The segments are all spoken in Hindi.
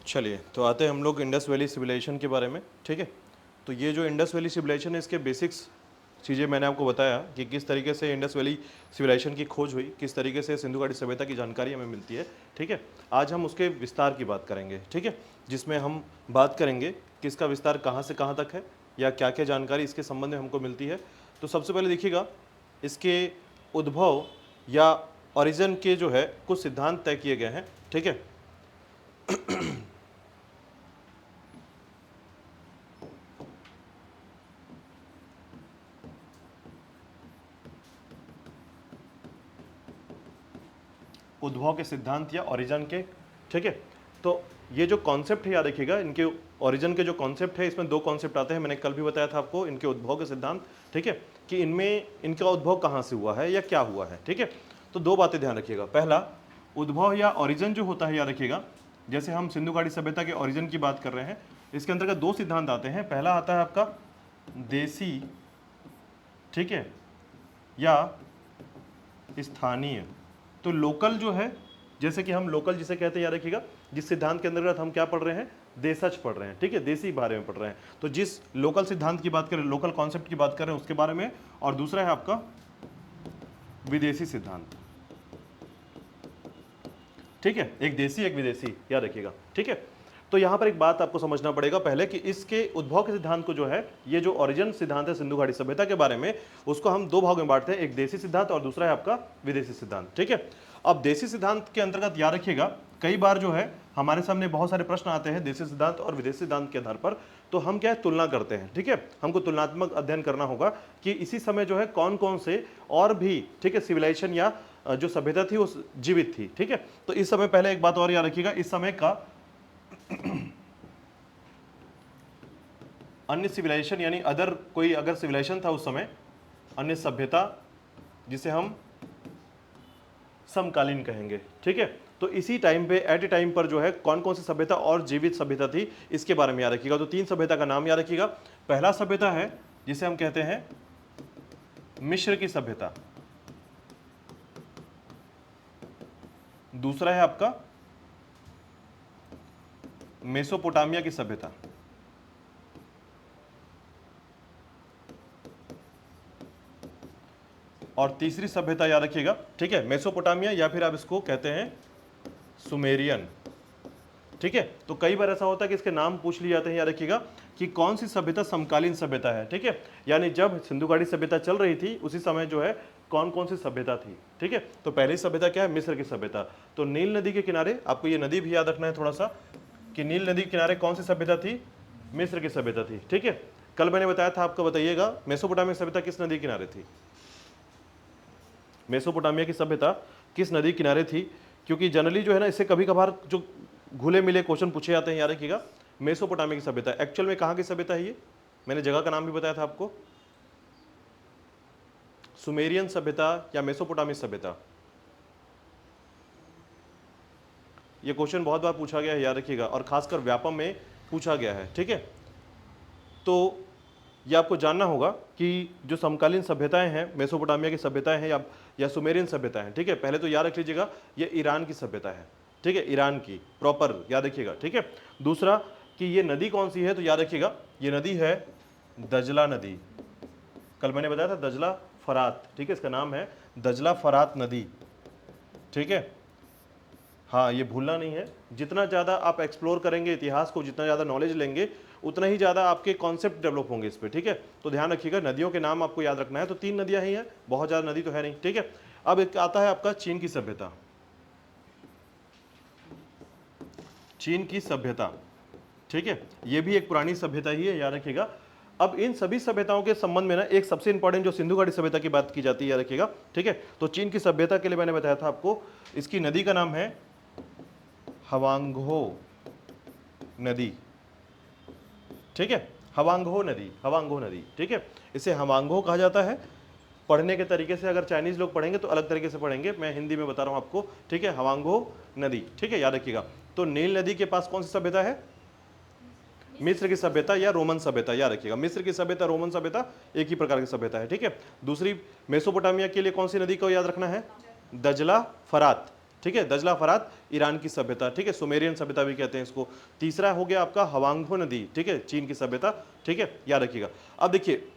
चलिए तो आते हैं हम लोग इंडस वैली सिविलाइजेशन के बारे में। ठीक है, तो ये जो इंडस वैली सिविलाइजेशन है इसके बेसिक्स चीज़ें मैंने आपको बताया कि किस तरीके से इंडस वैली सिविलाइजेशन की खोज हुई, किस तरीके से सिंधु घाटी सभ्यता की जानकारी हमें मिलती है। ठीक है, आज हम उसके विस्तार की बात करेंगे। ठीक है, जिसमें हम बात करेंगे कि इसका विस्तार कहाँ से कहाँ तक है या क्या क्या जानकारी इसके संबंध में हमको मिलती है। तो सबसे पहले देखिएगा, इसके उद्भव या ओरिजिन के जो है कुछ सिद्धांत तय किए गए हैं। ठीक है, उद्भव के सिद्धांत या ओरिजिन के। ठीक है, तो ये जो कॉन्सेप्ट है याद रखिएगा, इनके ओरिजिन के जो कॉन्सेप्ट है इसमें दो कॉन्सेप्ट आते हैं। मैंने कल भी बताया था आपको इनके उद्भव के सिद्धांत। ठीक है, कि इनमें इनका उद्भव कहाँ से हुआ है या क्या हुआ है। ठीक है, तो दो बातें ध्यान रखिएगा। पहला, उद्भव या ओरिजिन जो होता है याद रखिएगा, जैसे हम सिंधु घाटी सभ्यता के ओरिजिन की बात कर रहे हैं, इसके अंतर्गत दो सिद्धांत आते हैं। पहला आता है आपका देसी, ठीक है, या स्थानीय। तो लोकल जो है, जैसे कि हम लोकल जिसे कहते हैं याद रखिएगा, जिस सिद्धांत के अंतर्गत हम क्या पढ़ रहे हैं, देशज पढ़ रहे हैं। ठीक है, देसी बारे में पढ़ रहे हैं। तो जिस लोकल सिद्धांत की बात करें, लोकल कॉन्सेप्ट की बात कर रहे हैं उसके बारे में, और दूसरा है आपका विदेशी सिद्धांत। ठीक है, एक देसी एक विदेशी याद रखिएगा। ठीक है, तो यहां पर एक बात आपको समझना पड़ेगा पहले कि इसके उद्भव के सिद्धांत को जो है, ये जो ओरिजिन सिद्धांत है सिंधु घाटी सभ्यता के बारे में, उसको हम दो भागों में बांटते हैं, एक देसी सिद्धांत और दूसरा है आपका विदेशी सिद्धांत। ठीक है, अब देसी सिद्धांत के अंतर्गत याद रखिएगा, कई बार जो है हमारे सामने बहुत सारे प्रश्न आते हैं देसी सिद्धांत और विदेशी सिद्धांत के आधार पर, तो हम क्या है तुलना करते हैं। ठीक है, हमको तुलनात्मक अध्ययन करना होगा कि इसी समय जो है कौन कौन से और भी, ठीक है, सिविलाइजेशन या जो सभ्यता थी वो जीवित थी। ठीक है, तो इस समय पहले एक बात और याद रखिएगा, इस समय का अन्य सिविलाइजेशन यानी अदर कोई अगर सिविलाइजेशन था उस समय, अन्य सभ्यता, जिसे हम समकालीन कहेंगे। ठीक है, तो इसी टाइम पे एट ए टाइम पर जो है कौन कौन सी सभ्यता और जीवित सभ्यता थी इसके बारे में याद रखिएगा। तो तीन सभ्यता का नाम याद रखिएगा। पहला सभ्यता है जिसे हम कहते हैं मिस्र की सभ्यता, दूसरा है आपका मेसोपोटामिया की सभ्यता, और तीसरी सभ्यता याद रखिएगा, ठीक है, मेसोपोटामिया या फिर आप इसको कहते हैं सुमेरियन। ठीक है, तो कई बार ऐसा होता है कि इसके नाम पूछ लिए जाते हैं, याद रखिएगा कि कौन सी सभ्यता समकालीन सभ्यता है। ठीक है, यानी जब सिंधु घाटी सभ्यता चल रही थी उसी समय जो है कौन कौन सी सभ्यता थी। ठीक है, तो पहली सभ्यता क्या है, मिस्र की सभ्यता। तो नील नदी के किनारे, आपको ये नदी भी याद रखना है थोड़ा सा, कि नील नदी के किनारे कौन सी सभ्यता थी, मिस्र की सभ्यता थी। ठीक है, कल मैंने बताया था आपको, बताइएगा मेसोपोटामिया सभ्यता किस नदी किनारे थी, मेसोपोटामिया की सभ्यता किस नदी किनारे थी, क्योंकि जनरली जो है ना इससे कभी कभार जो घुले मिले क्वेश्चन पूछे जाते हैं, याद रखिएगा। मेसोपोटामिया की सभ्यता एक्चुअल में कहाँ की सभ्यता है, ये मैंने जगह का नाम भी बताया था आपको, सुमेरियन सभ्यता या मेसोपोटामिक सभ्यता। ये क्वेश्चन बहुत बार पूछा गया है, याद रखिएगा, और खासकर व्यापम में पूछा गया है। ठीक है, तो ये आपको जानना होगा कि जो समकालीन सभ्यताएं हैं, मेसोपोटामिया की सभ्यताएं हैं या सुमेरियन सभ्यताएं हैं। ठीक है, पहले तो याद रख लीजिएगा ये ईरान की सभ्यता है। ठीक है, ईरान की प्रॉपर याद रखिएगा। ठीक है, दूसरा कि ये नदी कौन सी है, तो याद रखिएगा ये नदी है दजला नदी। कल मैंने बताया था दजला फरात। ठीक है, इसका नाम है दजला फरात नदी। ठीक है, हाँ ये भूलना नहीं है। जितना ज़्यादा आप एक्सप्लोर करेंगे इतिहास को, जितना ज़्यादा नॉलेज लेंगे, उतना ही ज़्यादा आपके कॉन्सेप्ट डेवलप होंगे इस पर। ठीक है, तो ध्यान रखिएगा, नदियों के नाम आपको याद रखना है। तो तीन नदियाँ ही हैं, बहुत ज़्यादा नदी तो है नहीं। ठीक है, अब एक आता है आपका चीन की सभ्यता। चीन की सभ्यता, ठीक है, ये भी एक पुरानी सभ्यता ही है, याद रखिएगा। अब इन सभी सभ्यताओं के संबंध में ना एक सबसे इंपॉर्टेंट जो सिंधु घाटी सभ्यता की बात की जाती है, याद रखिएगा। ठीक है, तो चीन की सभ्यता के लिए मैंने बताया था आपको, इसकी नदी का नाम है हवांगहो नदी। ठीक है, हवांगहो नदी, हवांगहो नदी। ठीक है, इसे हवांगहो कहा जाता है। पढ़ने के तरीके से अगर चाइनीज लोग पढ़ेंगे तो अलग तरीके से पढ़ेंगे, मैं हिंदी में बता रहा हूं आपको। ठीक है, हवांगहो नदी। ठीक है, याद रखिएगा। तो नील नदी के पास कौन सी सभ्यता है, मिस्र की सभ्यता या रोमन सभ्यता, याद रखिएगा। मिस्र की सभ्यता, रोमन सभ्यता एक ही प्रकार की सभ्यता है। ठीक है, दूसरी मेसोपोटामिया के लिए कौन सी नदी को याद रखना है, दजला फरात। ठीक है, दजला फरात ईरान की सभ्यता, ठीक है, सुमेरियन सभ्यता भी कहते हैं इसको। तीसरा हो गया आपका हवांगो नदी, ठीक है, चीन की सभ्यता, ठीक है, याद रखिएगा। अब देखिए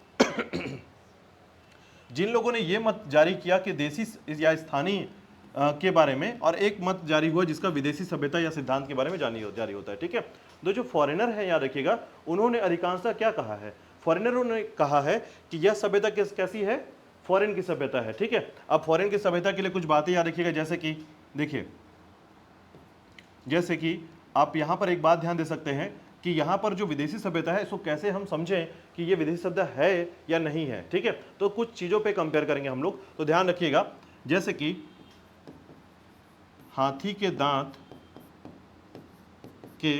जिन लोगों ने ये मत जारी किया कि देसी या स्थानीय के बारे में, और एक मत जारी हुआ जिसका विदेशी सभ्यता या सिद्धांत के बारे में जारी होता है, ठीक है। तो जो फॉरेनर है याद रखिएगा, उन्होंने अधिकांशतः क्या कहा है, फॉरेनरों ने कहा है कि यह सभ्यता कैसी है, फॉरेन की सभ्यता है, ठीक है। अब फॉरेन की सभ्यता के लिए कुछ बातें याद रखिएगा, जैसे कि देखिए, जैसे कि आप यहां पर एक बात ध्यान दे सकते हैं कि यहां पर जो विदेशी सभ्यता है इसको कैसे हम समझें कि ये विदेशी सभ्यता है या नहीं है, ठीक है। तो कुछ चीजों पे कंपेयर करेंगे हम लोग, तो ध्यान रखिएगा, जैसे कि हाथी के दांत के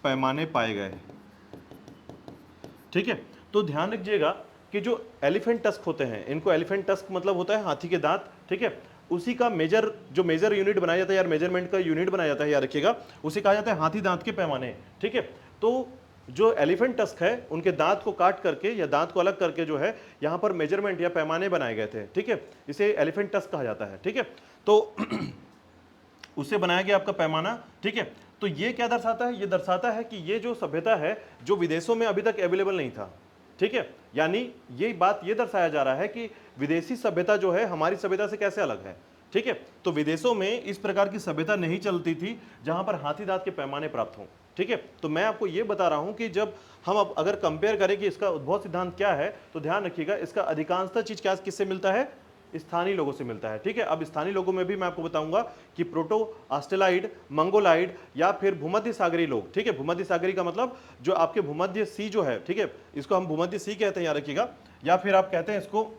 पैमाने पाए गए, ठीक है। तो ध्यान रखिएगा कि जो एलिफेंट टस्क होते हैं, इनको एलिफेंट टस्क मतलब होता है हाथी के दांत, ठीक है, उसी का जो मेजर यूनिट बनाया जाता है यार, मेजरमेंट का यूनिट बनाया जाता है याद रखिएगा, उसे कहा जाता है हाथी दांत के पैमाने, ठीक है। तो जो एलिफेंट टस्क है उनके दांत को काट करके या दांत को अलग करके जो है यहाँ पर मेजरमेंट या पैमाने बनाए गए थे, ठीक है, इसे एलिफेंट टस्क कहा जाता है, ठीक है। तो उससे बनाया गया आपका पैमाना, ठीक है। तो ये क्या दर्शाता है, ये दर्शाता है कि ये जो सभ्यता है जो विदेशों में अभी तक अवेलेबल नहीं था, ठीक है, यानी ये बात ये दर्शाया जा रहा है कि विदेशी सभ्यता जो है हमारी सभ्यता से कैसे अलग है, ठीक है। तो विदेशों में इस प्रकार की सभ्यता नहीं चलती थी जहां पर हाथी दांत के पैमाने प्राप्त हों, ठीक है। तो मैं आपको ये बता रहा हूं कि जब हम अब अगर कंपेयर करें कि इसका उद्भव सिद्धांत क्या है, तो ध्यान रखिएगा इसका अधिकांशतः चीज क्या किससे मिलता है, स्थानीय लोगों से मिलता है, ठीक है। अब स्थानीय लोगों में भी मैं आपको बताऊंगा कि प्रोटो ऑस्ट्रेलाइड, मंगोलाइड या फिर भूमध्य सागरी लोग, ठीक है। भूमध्य सागरी का मतलब जो आपके भूमध्य सी जो है, ठीक है, इसको हम भूमध्य सी कहते हैं, याद रखिएगा, या फिर आप कहते हैं इसको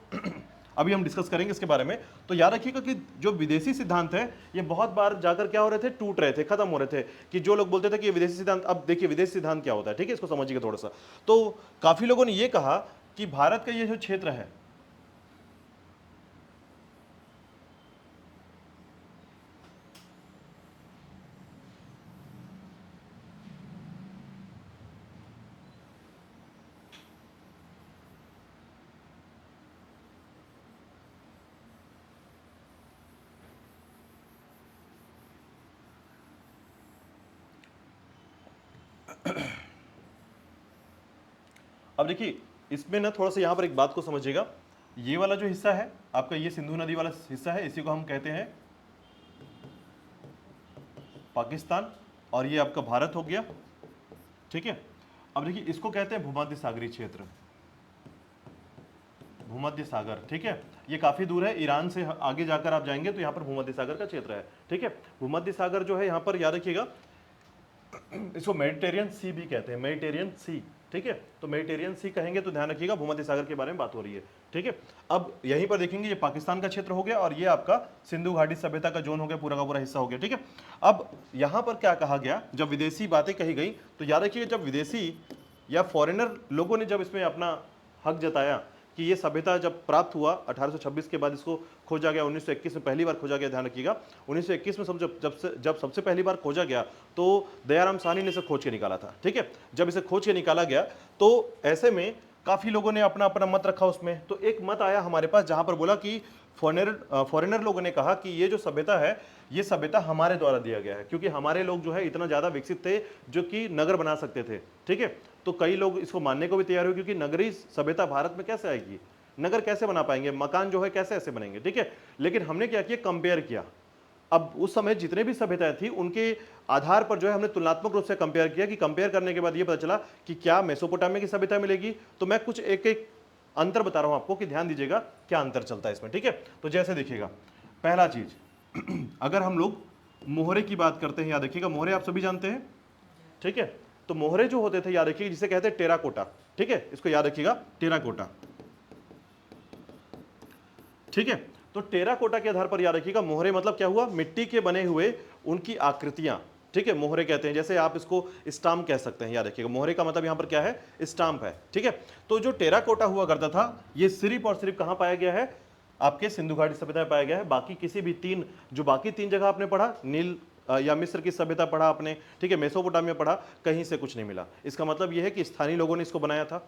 अभी हम डिस्कस करेंगे इसके बारे में। तो याद रखिएगा कि जो विदेशी सिद्धांत है ये बहुत बार जाकर क्या हो रहे थे, टूट रहे थे, खत्म हो रहे थे, कि जो लोग बोलते थे कि ये विदेशी सिद्धांत, अब देखिए विदेशी सिद्धांत क्या होता है, ठीक है, इसको समझिएगा थोड़ा सा। तो काफी लोगों ने ये कहा कि भारत का ये जो क्षेत्र है, अब देखिए इसमें ना थोड़ा सा यहाँ पर एक बात को समझिएगा, ये वाला जो हिस्सा है आपका, ये सिंधु नदी वाला हिस्सा है, इसी को हम कहते हैं पाकिस्तान, और ये आपका भारत हो गया, ठीक है। अब देखिए इसको कहते हैं भूमध्य सागरीय क्षेत्र, भूमध्य सागर, ठीक है। ये काफी दूर है, ईरान से आगे जाकर आप जाएंगे तो यहाँ पर भूमध्य सागर का क्षेत्र है, ठीक है। भूमध्य सागर जो है यहाँ पर याद रखिएगा इसको मेडिटेरियन सी भी कहते हैं, मेडिटेरियन सी, ठीक है। तो मेडिटेरियन सी कहेंगे तो ध्यान रखिएगा भूमध्य सागर के बारे में बात हो रही है, ठीक है। अब यहीं पर देखेंगे ये पाकिस्तान का क्षेत्र हो गया और ये आपका सिंधु घाटी सभ्यता का जोन हो गया, पूरा का पूरा हिस्सा हो गया, ठीक है। अब यहां पर क्या कहा गया, जब विदेशी बातें कही गई तो याद रखिएगा जब विदेशी या फॉरेनर लोगों ने जब इसमें अपना हक जताया कि ये सभ्यता जब प्राप्त हुआ 1826 के बाद, इसको खोजा गया 1921 में पहली बार खोजा गया, ध्यान रखिएगा 1921 में जब सबसे पहली बार खोजा गया तो दयाराम साहनी ने इसे खोज के निकाला था, ठीक है। जब इसे खोज के निकाला गया तो ऐसे में काफी लोगों ने अपना अपना मत रखा उसमें, तो एक मत आया हमारे पास जहां पर बोला कि फॉरेनर लोगों ने कहा कि ये जो सभ्यता है ये सभ्यता हमारे द्वारा दिया गया है, क्योंकि हमारे लोग जो है इतना ज्यादा विकसित थे जो कि नगर बना सकते थे, ठीक है। तो कई लोग इसको मानने को भी तैयार हुए, क्योंकि नगरीय सभ्यता भारत में कैसे आएगी, नगर कैसे बना पाएंगे, मकान जो है कैसे ऐसे बनेंगे, ठीक है। लेकिन हमने क्या किया, कंपेयर किया। अब उस समय जितने भी सभ्यताएं थी उनके आधार पर जो है हमने तुलनात्मक रूप से कंपेयर किया, कि कंपेयर करने के बाद ये पता चला कि क्या मेसोपोटामिया की सभ्यता मिलेगी। तो मैं कुछ एक एक अंतर बता रहा हूं आपको कि ध्यान दीजिएगा क्या अंतर चलता है इसमें, ठीक है। तो जैसे देखिएगा पहला चीज अगर हम लोग मोहरे की बात करते हैं, याद रखिएगा मोहरे आप सभी जानते हैं, ठीक है। तो मोहरे जो होते थे याद रखिएगा जिसे कहते हैं टेराकोटा, ठीक है, इसको याद रखिएगा टेराकोटा, ठीक है। तो टेराकोटा के आधार पर याद रखिएगा मोहरे मतलब क्या हुआ, मिट्टी के बने हुए उनकी आकृतियां, ठीक है, मोहरे कहते हैं। जैसे आप इसको स्टाम्प कह सकते हैं, याद रखिएगा मोहरे का मतलब यहां पर क्या है, स्टाम्प है, ठीक है। तो जो टेराकोटा हुआ करता था ये सिर्फ और सिर्फ कहां पाया गया है, आपके सिंधु घाटी सभ्यता में पाया गया है। बाकी किसी भी बाकी तीन जगह आपने पढ़ा, नील या मिस्र की सभ्यता पढ़ा आपने, ठीक है, मेसोपोटामिया पढ़ा, कहीं से कुछ नहीं मिला। इसका मतलब यह है कि स्थानीय लोगों ने इसको बनाया था।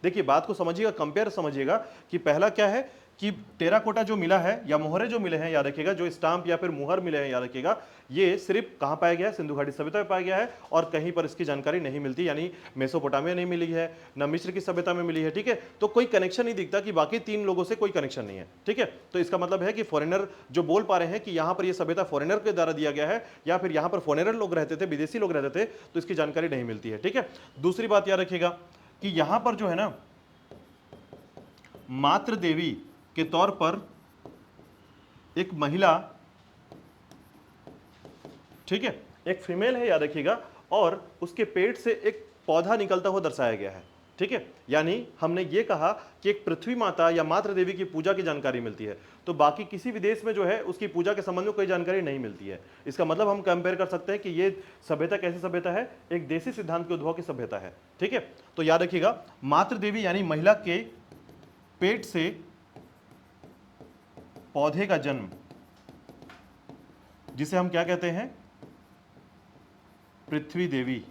देखिए बात को समझिएगा, कंपेयर समझिएगा कि पहला क्या है कि टेराकोटा जो मिला है या मोहरे जो मिले हैं, याद रखिएगा, जो स्टाम्प या फिर मुहर मिले हैं, याद रखिएगा, ये सिर्फ कहां पाया गया है? सिंधु घाटी सभ्यता में पाया गया है, और कहीं पर इसकी जानकारी नहीं मिलती, यानी मेसोपोटामिया नहीं मिली है, न मिस्र की सभ्यता में मिली है। ठीक है, तो कोई कनेक्शन नहीं दिखता कि बाकी 3 लोगों से कोई कनेक्शन नहीं है। ठीक है, तो इसका मतलब है कि फॉरेनर जो बोल पा रहे हैं कि यहां पर यह सभ्यता फॉरेनर के द्वारा दिया गया है, या फिर यहां पर फॉरेनर लोग रहते थे, विदेशी लोग रहते थे, तो इसकी जानकारी नहीं मिलती है। ठीक है, दूसरी बात याद रखिएगा कि यहां पर जो है ना, मातृ देवी के तौर पर एक महिला, ठीक है, एक फीमेल है, याद रखिएगा, और उसके पेट से एक पौधा निकलता हुआ दर्शाया गया है। ठीक है, यानी हमने ये कहा कि एक पृथ्वी माता या मातृ देवी की पूजा की जानकारी मिलती है, तो बाकी किसी भी देश में जो है उसकी पूजा के संबंध में कोई जानकारी नहीं मिलती है। इसका मतलब हम कंपेयर कर सकते हैं कि ये सभ्यता कैसी सभ्यता है? एक देसी सिद्धांत के उद्भव की सभ्यता है। ठीक है, तो याद रखिएगा, मातृ देवी यानी महिला के पेट से पौधे का जन्म, जिसे हम क्या कहते हैं? पृथ्वी देवी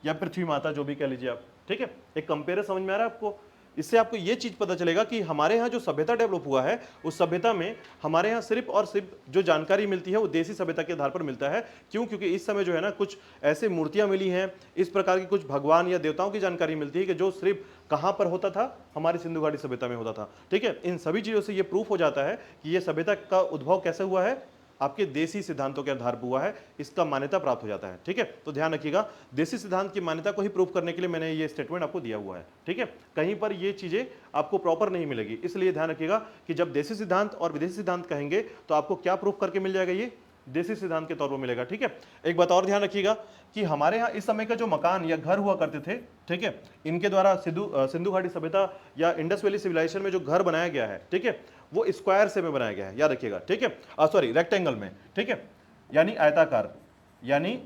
या पृथ्वी माता, जो भी कह लीजिए आप। ठीक है, एक कंपेयर समझ में आ रहा है आपको? इससे आपको यह चीज पता चलेगा कि हमारे यहाँ जो सभ्यता डेवलप हुआ है, उस सभ्यता में हमारे यहाँ सिर्फ और सिर्फ जो जानकारी मिलती है वो देसी सभ्यता के आधार पर मिलता है। क्यों? क्योंकि इस समय जो है ना, कुछ ऐसे मूर्तियां मिली हैं, इस प्रकार की कुछ भगवान या देवताओं की जानकारी मिलती है कि जो सिर्फ कहां पर होता था? हमारी सिंधु घाटी सभ्यता में होता था। ठीक है, इन सभी चीजों से यह प्रूफ हो जाता है कि यह सभ्यता का उद्भव कैसे हुआ है? आपके देसी सिद्धांतों के आधार पर हुआ है, इसका मान्यता प्राप्त हो जाता है। ठीक है, तो ध्यान रखिएगा, देसी सिद्धांत की मान्यता को ही प्रूव करने के लिए मैंने ये स्टेटमेंट आपको दिया हुआ है। ठीक है, कहीं पर ये चीजें आपको प्रॉपर नहीं मिलेगी, इसलिए ध्यान रखिएगा कि जब देसी सिद्धांत और विदेशी सिद्धांत कहेंगे तो आपको क्या प्रूफ करके मिल जाएगा? ये देसी सिद्धांत के तौर पर मिलेगा। ठीक है, एक बात और ध्यान रखिएगा कि हमारे यहाँ इस समय का जो मकान या घर हुआ करते थे, ठीक है, इनके द्वारा सिंधु घाटी सभ्यता या इंडस वैली सिविलाइजेशन में जो घर बनाया गया है, ठीक है, वो स्क्वायर शेप में बनाया गया है, याद रखिएगा। ठीक है, सॉरी, रेक्टेंगल में। ठीक है, यानी आयताकार, यानी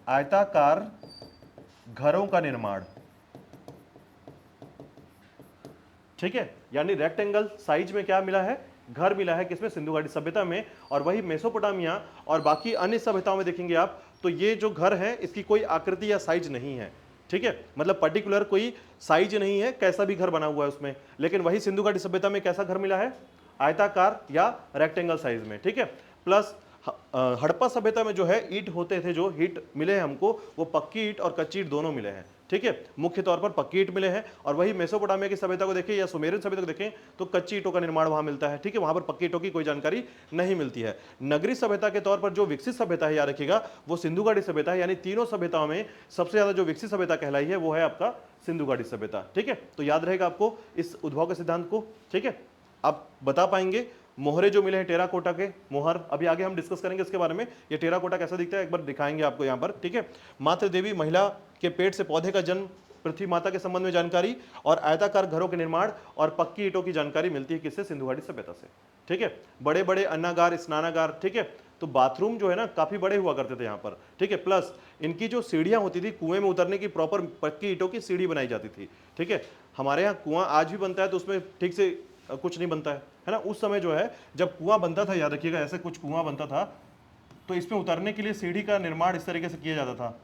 आयताकार घरों का निर्माण। ठीक है, यानी रेक्टेंगल साइज में क्या मिला है? घर मिला है। किसमें? सिंधु घाटी सभ्यता में। और वही मेसोपोटामिया और बाकी अन्य सभ्यताओं में देखेंगे आप, तो ये जो घर है इसकी कोई आकृति या साइज नहीं है। ठीक है, मतलब पर्टिकुलर कोई साइज नहीं है, कैसा भी घर बना हुआ है उसमें। लेकिन वही सिंधु घाटी सभ्यता में कैसा घर मिला है? आयताकार या रेक्टेंगल साइज में। ठीक है, प्लस हड़प्पा सभ्यता में जो है ईंट होते थे, जो ईंट मिले हैं हमको, वो पक्की ईंट और कच्ची ईंट दोनों मिले हैं। ठीक है, मुख्य तौर पर पक्की ईंट मिले हैं। और वही मेसोपोटामिया की सभ्यता को देखें या सुमेरियन सभ्यता को देखें तो कच्ची ईंटों का निर्माण वहां मिलता है। ठीक है, वहां पर पक्की ईंटों की कोई जानकारी नहीं मिलती है। नगरीय सभ्यता के तौर पर जो विकसित सभ्यता है, याद रखिएगा, वो सिंधु घाटी सभ्यता है। यानी तीनों सभ्यताओं में सबसे ज्यादा जो विकसित सभ्यता कहलाई है वो है आपका सिंधु घाटी सभ्यता। ठीक है, तो याद रहेगा आपको इस उद्भव के सिद्धांत को। ठीक है, आप बता पाएंगे मोहरे जो मिले हैं टेराकोटा के मोहर, अभी आगे हम डिस्कस करेंगे इसके बारे में। ये टेराकोटा कैसा दिखता है एक बार दिखाएंगे आपको यहाँ पर। ठीक है, मातृ देवी, महिला के पेट से पौधे का जन्म, पृथ्वी माता के संबंध में जानकारी, और आयताकार घरों के निर्माण और पक्की ईंटों की जानकारी मिलती है किससे? सिंधु घाटी सभ्यता से। ठीक है, बड़े बड़े अन्नागार, स्नानागार, ठीक है, तो बाथरूम जो है ना काफी बड़े हुआ करते थे यहाँ पर। ठीक है, प्लस इनकी जो सीढ़ियां होती थी, कुएं में उतरने की प्रॉपर पक्की ईंटों की सीढ़ी बनाई जाती थी। ठीक है, हमारे यहाँ कुआं आज भी बनता है तो उसमें ठीक से कुछ नहीं बनता है ना। उस समय जो है जब कुआं बनता था, याद रखिएगा, ऐसे कुछ कुआं बनता था तो इसमें उतरने के लिए सीढ़ी का निर्माण इस तरीके से किया जाता था।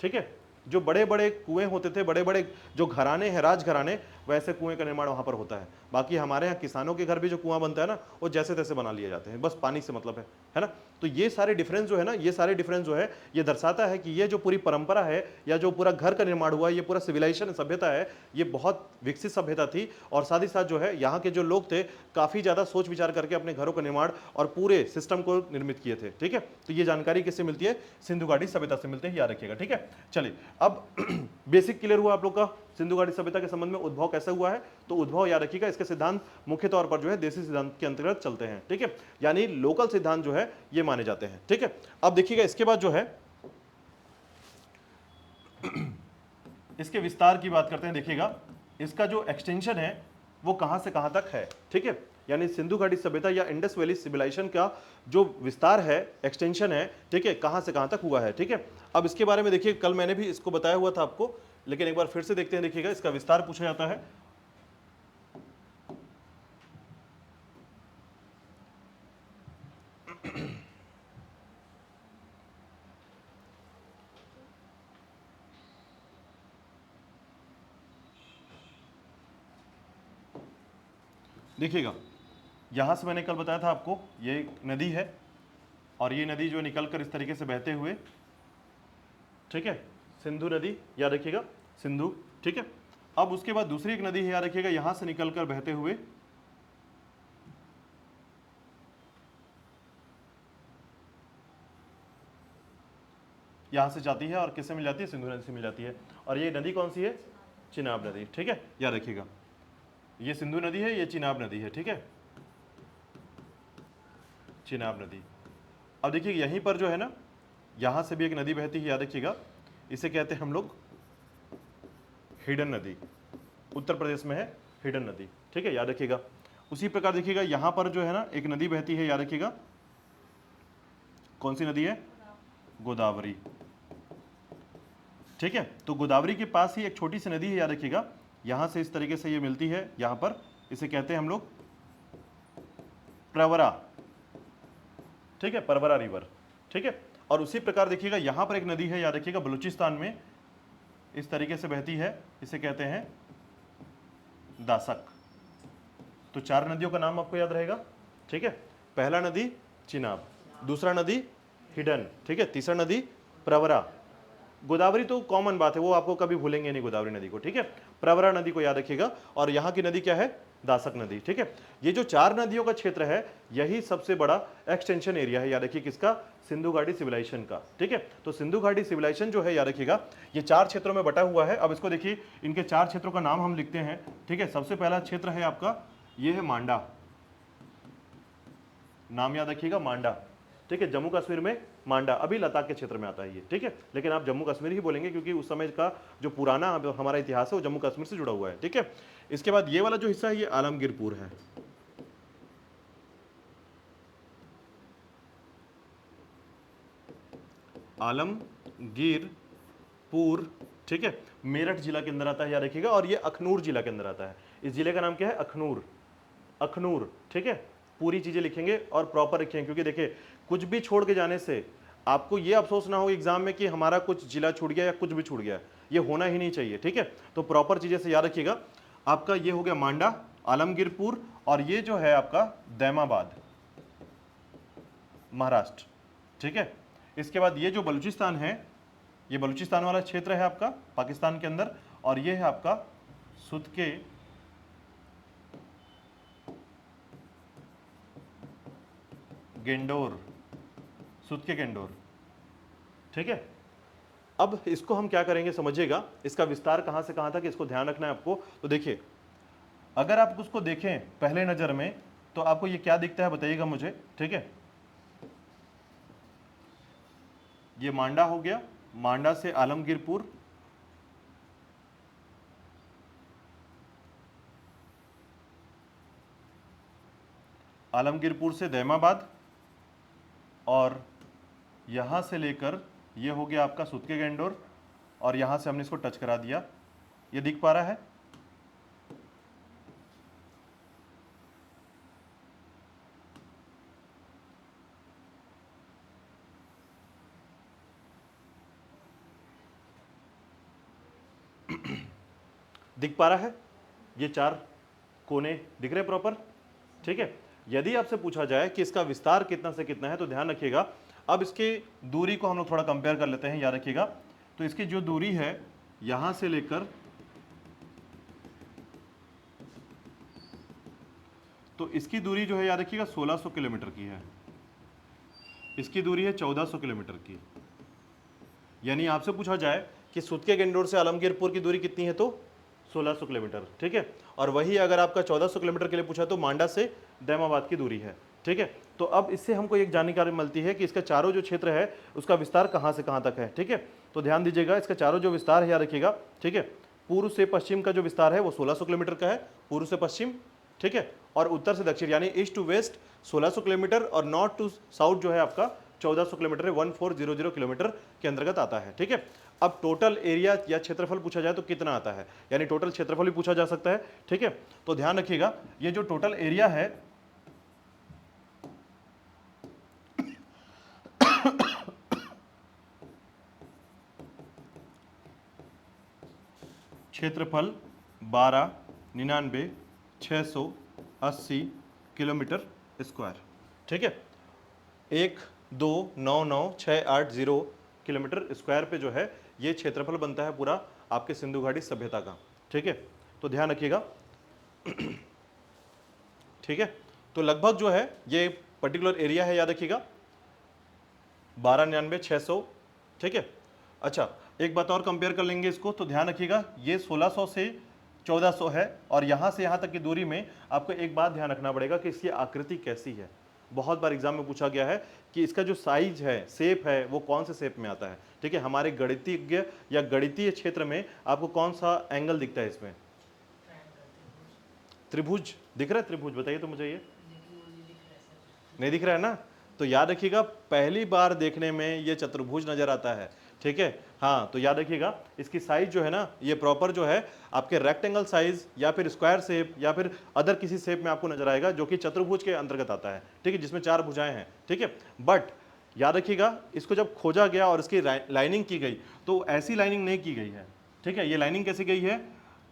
ठीक है, जो बड़े बड़े कुएं होते थे, बड़े बड़े जो घराने हैं, राजघराने, वैसे कुएं का निर्माण वहां पर होता है। बाकी हमारे यहाँ किसानों के घर भी जो कुआं बनता है ना, वो जैसे तैसे बना लिए जाते हैं, बस पानी से मतलब है ना। तो ये सारे डिफरेंस जो है ना, ये सारे डिफरेंस जो है ये दर्शाता है कि ये जो पूरी परंपरा है या जो पूरा घर का निर्माण हुआ है, ये पूरा सिविलाइजेशन सभ्यता है, ये बहुत विकसित सभ्यता थी। और साथ ही साथ जो है यहाँ के जो लोग थे काफी ज्यादा सोच विचार करके अपने घरों का निर्माण और पूरे सिस्टम को निर्मित किए थे। ठीक है, तो ये जानकारी किससे मिलती है? सिंधु घाटी सभ्यता से मिलते हैं, याद रखिएगा। ठीक है, चलिए अब बेसिक क्लियर हुआ आप लोग का सिंधु घाटी सभ्यता के संबंध में उद्भव कैसा हुआ है। तो उद्भव याद रखिएगा, इसके सिद्धांत मुख्य तौर पर जो है देसी सिद्धांत के अंतर्गत चलते हैं। ठीक है, यानी लोकल सिद्धांत जो है ये माने जाते हैं। ठीक है, अब देखिएगा इसके बाद जो है इसके विस्तार की बात करते हैं। देखिएगा इसका जो एक्सटेंशन है वो कहां से कहां तक है। ठीक है, यानी सिंधु घाटी सभ्यता या इंडस वैली सिविलाइजेशन का जो विस्तार है, एक्सटेंशन है, ठीक है, कहां से कहां तक हुआ है। ठीक है, अब इसके बारे में देखिए, कल मैंने भी इसको बताया हुआ था आपको, लेकिन एक बार फिर से देखते हैं। देखिएगा इसका विस्तार पूछा जाता है। देखिएगा, यहां से मैंने कल बताया था आपको, ये एक नदी है और ये नदी जो निकल कर इस तरीके से बहते हुए, ठीक है, सिंधु नदी, याद रखिएगा, सिंधु, ठीक है। अब उसके बाद दूसरी एक नदी है, याद रखिएगा, यहां से निकल कर बहते हुए यहां से जाती है और किससे मिल जाती है, सिंधु नदी से मिल जाती है। और ये नदी कौन सी है, चिनाब नदी, ठीक है, याद रखिएगा, ये सिंधु नदी है, ये चिनाब नदी है, ठीक है, चिनाब नदी। अब देखिए यहीं पर जो है ना, यहां से भी एक नदी बहती है, याद रखिएगा, इसे कहते हैं हम लोग हिडन नदी, उत्तर प्रदेश में है हिडन नदी, ठीक है, याद रखिएगा। उसी प्रकार देखिएगा यहां पर जो है ना एक नदी बहती है, याद रखिएगा, कौन सी नदी है, गोदावरी, ठीक है। तो गोदावरी के पास ही एक छोटी सी नदी है, याद रखिएगा, यहां से इस तरीके से ये मिलती है यहां पर, इसे कहते हैं हम लोग प्रवरा, ठीक है, परवरा रिवर, ठीक है। और उसी प्रकार देखिएगा यहां पर एक नदी है, याद रखिएगा, बलूचिस्तान में इस तरीके से बहती है, इसे कहते हैं दासक। तो 4 नदियों का नाम आपको याद रहेगा, ठीक है। पहला नदी चिनाब, दूसरा नदी हिडन, ठीक है, तीसरा नदी प्रवरा, गोदावरी तो कॉमन बात है, वो आपको कभी भूलेंगे नहीं गोदावरी नदी को, ठीक है। प्रवरा नदी को याद रखिएगा, और यहाँ की नदी क्या है, दासक नदी, ठीक है। ये जो 4 नदियों का क्षेत्र है, यही सबसे बड़ा एक्सटेंशन एरिया है, याद रखिए किसका, सिंधु घाटी सिविलाइजेशन का, ठीक है। तो सिंधु घाटी सिविलाइजेशन जो है, याद रखिएगा, ये 4 क्षेत्रों में बटा हुआ है। अब इसको देखिए, इनके 4 क्षेत्रों का नाम हम लिखते हैं, ठीक है। सबसे पहला क्षेत्र है आपका, ये है मांडा, नाम याद रखिएगा मांडा, ठीक है, जम्मू कश्मीर में मांडा, अभी लद्दाख के क्षेत्र में आता है ये, ठीक है, लेकिन आप जम्मू कश्मीर ही बोलेंगे क्योंकि उस समय का जो पुराना हमारा इतिहास है वो जम्मू कश्मीर से जुड़ा हुआ है, ठीक है। इसके बाद ये वाला जो हिस्सा है ये आलमगीरपुर है, आलमगीरपुर, ठीक है, मेरठ जिला के अंदर आता है, याद रखिएगा। और ये अखनूर जिला के अंदर आता है, इस जिले का नाम क्या है, अखनूर, अखनूर, ठीक है। पूरी चीजें लिखेंगे और प्रॉपर लिखेंगे, क्योंकि देखिए कुछ भी छोड़ के जाने से आपको ये अफसोस ना हो एग्जाम में कि हमारा कुछ जिला छूट गया या कुछ भी छूट गया, ये होना ही नहीं चाहिए, ठीक है। तो प्रॉपर चीजें से याद रखिएगा। आपका ये हो गया मांडा, आलमगीरपुर, और ये जो है आपका दैमाबाद, महाराष्ट्र, ठीक है। इसके बाद ये जो बलूचिस्तान है, ये बलूचिस्तान वाला क्षेत्र है आपका पाकिस्तान के अंदर, और ये है आपका सुदके गेंडोर, सुदके गेंडोर, ठीक है। अब इसको हम क्या करेंगे समझिएगा, इसका विस्तार कहां से कहां तक, इसको ध्यान रखना है आपको। तो देखिए, अगर आप उसको देखें पहले नजर में तो आपको ये क्या दिखता है बताइएगा मुझे, ठीक है। ये मांडा हो गया, मांडा से आलमगीरपुर, आलमगीरपुर से दैमाबाद, और यहां से लेकर ये हो गया आपका सुदके गेंडोर, और यहां से हमने इसको टच करा दिया, ये दिख पा रहा है। दिख पा रहा है, ये 4 कोने दिख रहे प्रॉपर, ठीक है। यदि आपसे पूछा जाए कि इसका विस्तार कितना से कितना है तो ध्यान रखिएगा, अब इसकी दूरी को हम लोग थोड़ा कंपेयर कर लेते हैं, याद रखिएगा। तो इसकी जो दूरी है यहां से लेकर, तो इसकी दूरी जो है याद रखिएगा 1600 किलोमीटर की है, इसकी दूरी है 1400 किलोमीटर की। यानी आपसे पूछा जाए कि सुदके गेंडोर से आलमगीरपुर की दूरी कितनी है तो 1600 किलोमीटर, ठीक है। और वही अगर आपका 1400 किलोमीटर के लिए पूछा तो मांडा से दैमाबाद की दूरी है, ठीक है। तो अब इससे हमको एक जानकारी मिलती है कि इसका चारों जो क्षेत्र है उसका विस्तार कहां से कहां तक है, ठीक है। तो ध्यान दीजिएगा, इसका चारों जो विस्तार है याद रखिएगा, ठीक है। पूर्व से पश्चिम का जो विस्तार है वो 1600 किलोमीटर का है, पूर्व से पश्चिम, ठीक है। और उत्तर से दक्षिण यानी ईस्ट टू वेस्ट 1600 किलोमीटर, और नॉर्थ टू साउथ जो है आपका 1400 किलोमीटर है, 1400 किलोमीटर के अंतर्गत आता है, ठीक है। अब टोटल एरिया या क्षेत्रफल पूछा जाए तो कितना आता है, यानी टोटल क्षेत्रफल भी पूछा जा सकता है, ठीक है। तो ध्यान रखिएगा, ये जो टोटल एरिया है क्षेत्रफल 12,99,600 80 किलोमीटर स्क्वायर, ठीक है। 1,2,9,9,6,8,0 किलोमीटर स्क्वायर पे जो है ये क्षेत्रफल बनता है पूरा आपके सिंधु घाटी सभ्यता का, ठीक है। तो ध्यान रखिएगा, ठीक है। तो लगभग जो है ये पर्टिकुलर एरिया है, याद रखिएगा 12,99,600, ठीक है। अच्छा, एक बात और कंपेयर कर लेंगे इसको, तो ध्यान रखिएगा ये 1600 से 1400 है, और यहां से यहां तक की दूरी में आपको एक बात ध्यान रखना पड़ेगा कि इसकी आकृति कैसी है। बहुत बार एग्जाम में पूछा गया है कि इसका जो साइज है, शेप है, वो कौन से शेप में आता है, ठीक है। हमारे गणितज्ञ या गणितीय क्षेत्र में आपको कौन सा एंगल दिखता है इसमें? त्रिभुज दिख रहा है? त्रिभुज बताइए तो मुझे, ये नहीं दिख रहा है ना? तो याद रखिएगा पहली बार देखने में ये चतुर्भुज नजर आता है, ठीक है। हाँ, तो याद रखिएगा इसकी साइज जो है ना, ये प्रॉपर जो है आपके रेक्टेंगल साइज या फिर स्क्वायर शेप या फिर अदर किसी शेप में आपको नजर आएगा जो कि चतुर्भुज के अंतर्गत आता है, ठीक है, जिसमें 4 भुजाएं हैं, ठीक है। बट याद रखिएगा इसको जब खोजा गया और इसकी लाइनिंग की गई तो ऐसी लाइनिंग नहीं की गई है, ठीक है। ये लाइनिंग कैसी गई है?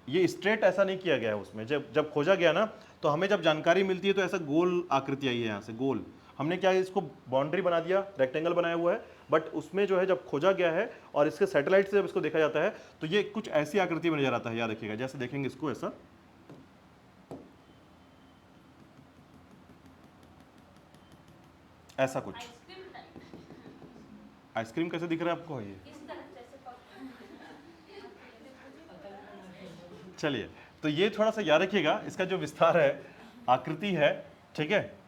ये स्ट्रेट ऐसा नहीं किया गया है उसमें। जब खोजा गया ना, तो हमें जब जानकारी मिलती है तो ऐसा गोल आकृति आई है, यहाँ से गोल। हमने क्या है, इसको बाउंड्री बना दिया, रेक्टेंगल बनाया हुआ है, बट उसमें जो है जब खोजा गया है और इसके सैटेलाइट से जब इसको देखा जाता है तो ये कुछ ऐसी आकृति में नजर आता है, याद रखिएगा। जैसे देखेंगे इसको ऐसा, ऐसा कुछ आइसक्रीम कैसे दिख रहा है आपको? ये चलिए, तो ये थोड़ा सा याद रखिएगा, इसका जो विस्तार है, आकृति है, ठीक है,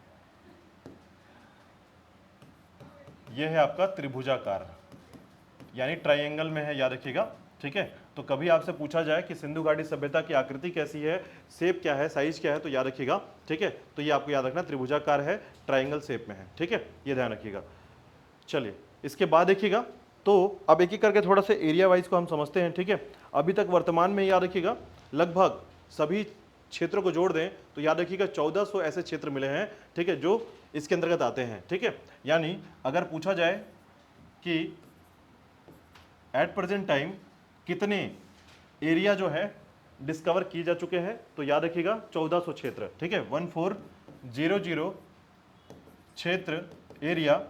ये है आपका त्रिभुजाकार, यानी ट्रायंगल में है, याद रखिएगा, ठीक है। तो कभी आपसे पूछा जाए कि सिंधु घाटी सभ्यता की आकृति कैसी है, शेप क्या है, साइज क्या है, तो याद रखिएगा, ठीक है। तो ये आपको याद रखना त्रिभुजाकार है, ट्रायंगल शेप में है, ठीक है, ये ध्यान रखिएगा। चलिए, इसके बाद देखिएगा, तो अब एक एक करके थोड़ा सा एरिया वाइज को हम समझते हैं, ठीक है। अभी तक वर्तमान में याद रखिएगा लगभग सभी क्षेत्रों को जोड़ दें तो याद रखिएगा 1400 ऐसे क्षेत्र मिले हैं, ठीक है, जो इसके अंतर्गत आते हैं, ठीक है। यानी अगर पूछा जाए कि एट प्रेजेंट टाइम कितने एरिया जो है डिस्कवर किए जा चुके हैं, तो याद रखिएगा 1400 क्षेत्र, ठीक है। 1400 क्षेत्र एरिया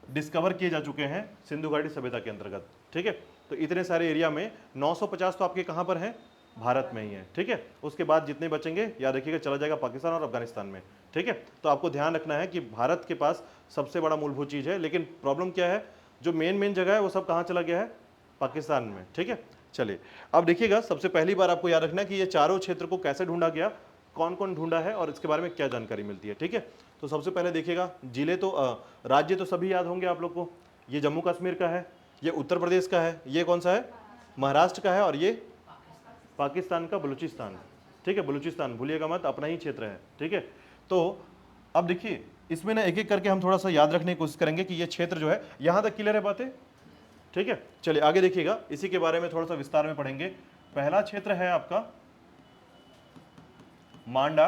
डिस्कवर किए जा चुके हैं सिंधु घाटी सभ्यता के अंतर्गत, ठीक है। तो इतने सारे एरिया में 950 तो आपके कहां पर हैं? भारत में ही है, ठीक है। उसके बाद जितने बचेंगे याद रखिएगा चला जाएगा पाकिस्तान और अफगानिस्तान में, ठीक है। तो आपको ध्यान रखना है कि भारत के पास सबसे बड़ा मूलभूत चीज है, लेकिन प्रॉब्लम क्या है, जो मेन जगह है वो सब कहाँ चला गया है? पाकिस्तान में, ठीक है। चलिए, अब देखिएगा सबसे पहली बार आपको याद रखना है कि ये चारों क्षेत्र को कैसे ढूंढा गया, कौन कौन ढूंढा है और इसके बारे में क्या जानकारी मिलती है, ठीक है। तो सबसे पहले देखिएगा, जिले तो राज्य तो सभी याद होंगे आप लोग को। ये जम्मू कश्मीर का है, ये उत्तर प्रदेश का है, ये कौन सा है? महाराष्ट्र का है, और ये पाकिस्तान का बलूचिस्तान, ठीक है। बलूचिस्तान भूलिएगा मत, अपना ही क्षेत्र है, ठीक है। तो अब देखिए इसमें ना एक एक करके हम थोड़ा सा याद रखने की कोशिश करेंगे कि ये क्षेत्र जो है, यहां तक क्लियर है बातें, ठीक है। चलिए आगे देखिएगा, इसी के बारे में थोड़ा सा विस्तार में पढ़ेंगे। पहला क्षेत्र है आपका मांडा,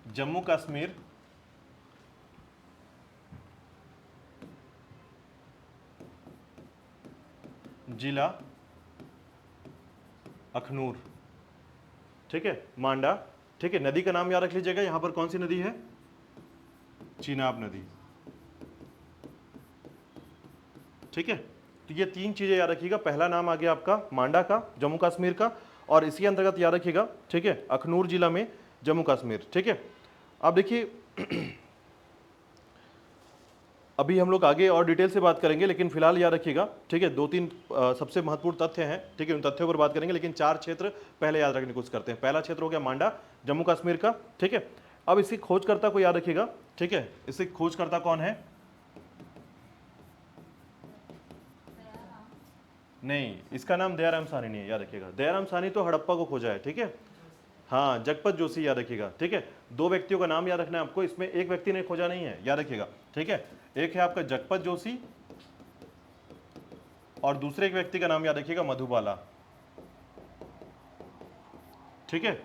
जम्मू कश्मीर, जिला अखनूर, ठीक है, मांडा, ठीक है। नदी का नाम याद रख लीजिएगा, यहां पर कौन सी नदी है? चीनाब नदी, ठीक है। तो ये तीन चीजें याद रखिएगा, पहला नाम आ गया आपका मांडा का, जम्मू कश्मीर का, और इसी अंतर्गत याद रखिएगा, ठीक है, अखनूर जिला में जम्मू कश्मीर, ठीक है। अब देखिए अभी हम लोग आगे और डिटेल से बात करेंगे, लेकिन फिलहाल याद रखिएगा, ठीक है, 2-3 सबसे महत्वपूर्ण तथ्य हैं, ठीक है, उन तथ्यों पर बात करेंगे, लेकिन 4 क्षेत्र पहले याद रखने की कोशिश करते हैं। पहला क्षेत्र हो गया मांडा, जम्मू कश्मीर का, ठीक है। अब इसकी खोजकर्ता को याद रखिएगा, ठीक है, इसकी खोजकर्ता कौन है? नहीं, इसका नाम दयाराम साहनी नहीं है, याद रखिएगा। दयाराम साहनी तो हड़प्पा को खोजा है, ठीक है। हाँ, जगपत जोशी याद रखिएगा, ठीक है। 2 व्यक्तियों का नाम याद रखना है आपको, इसमें एक व्यक्ति ने खोजा नहीं है, याद रखिएगा, ठीक है। एक है आपका जगपत जोशी और दूसरे एक व्यक्ति का नाम याद रखिएगा मधुबाला, ठीक है।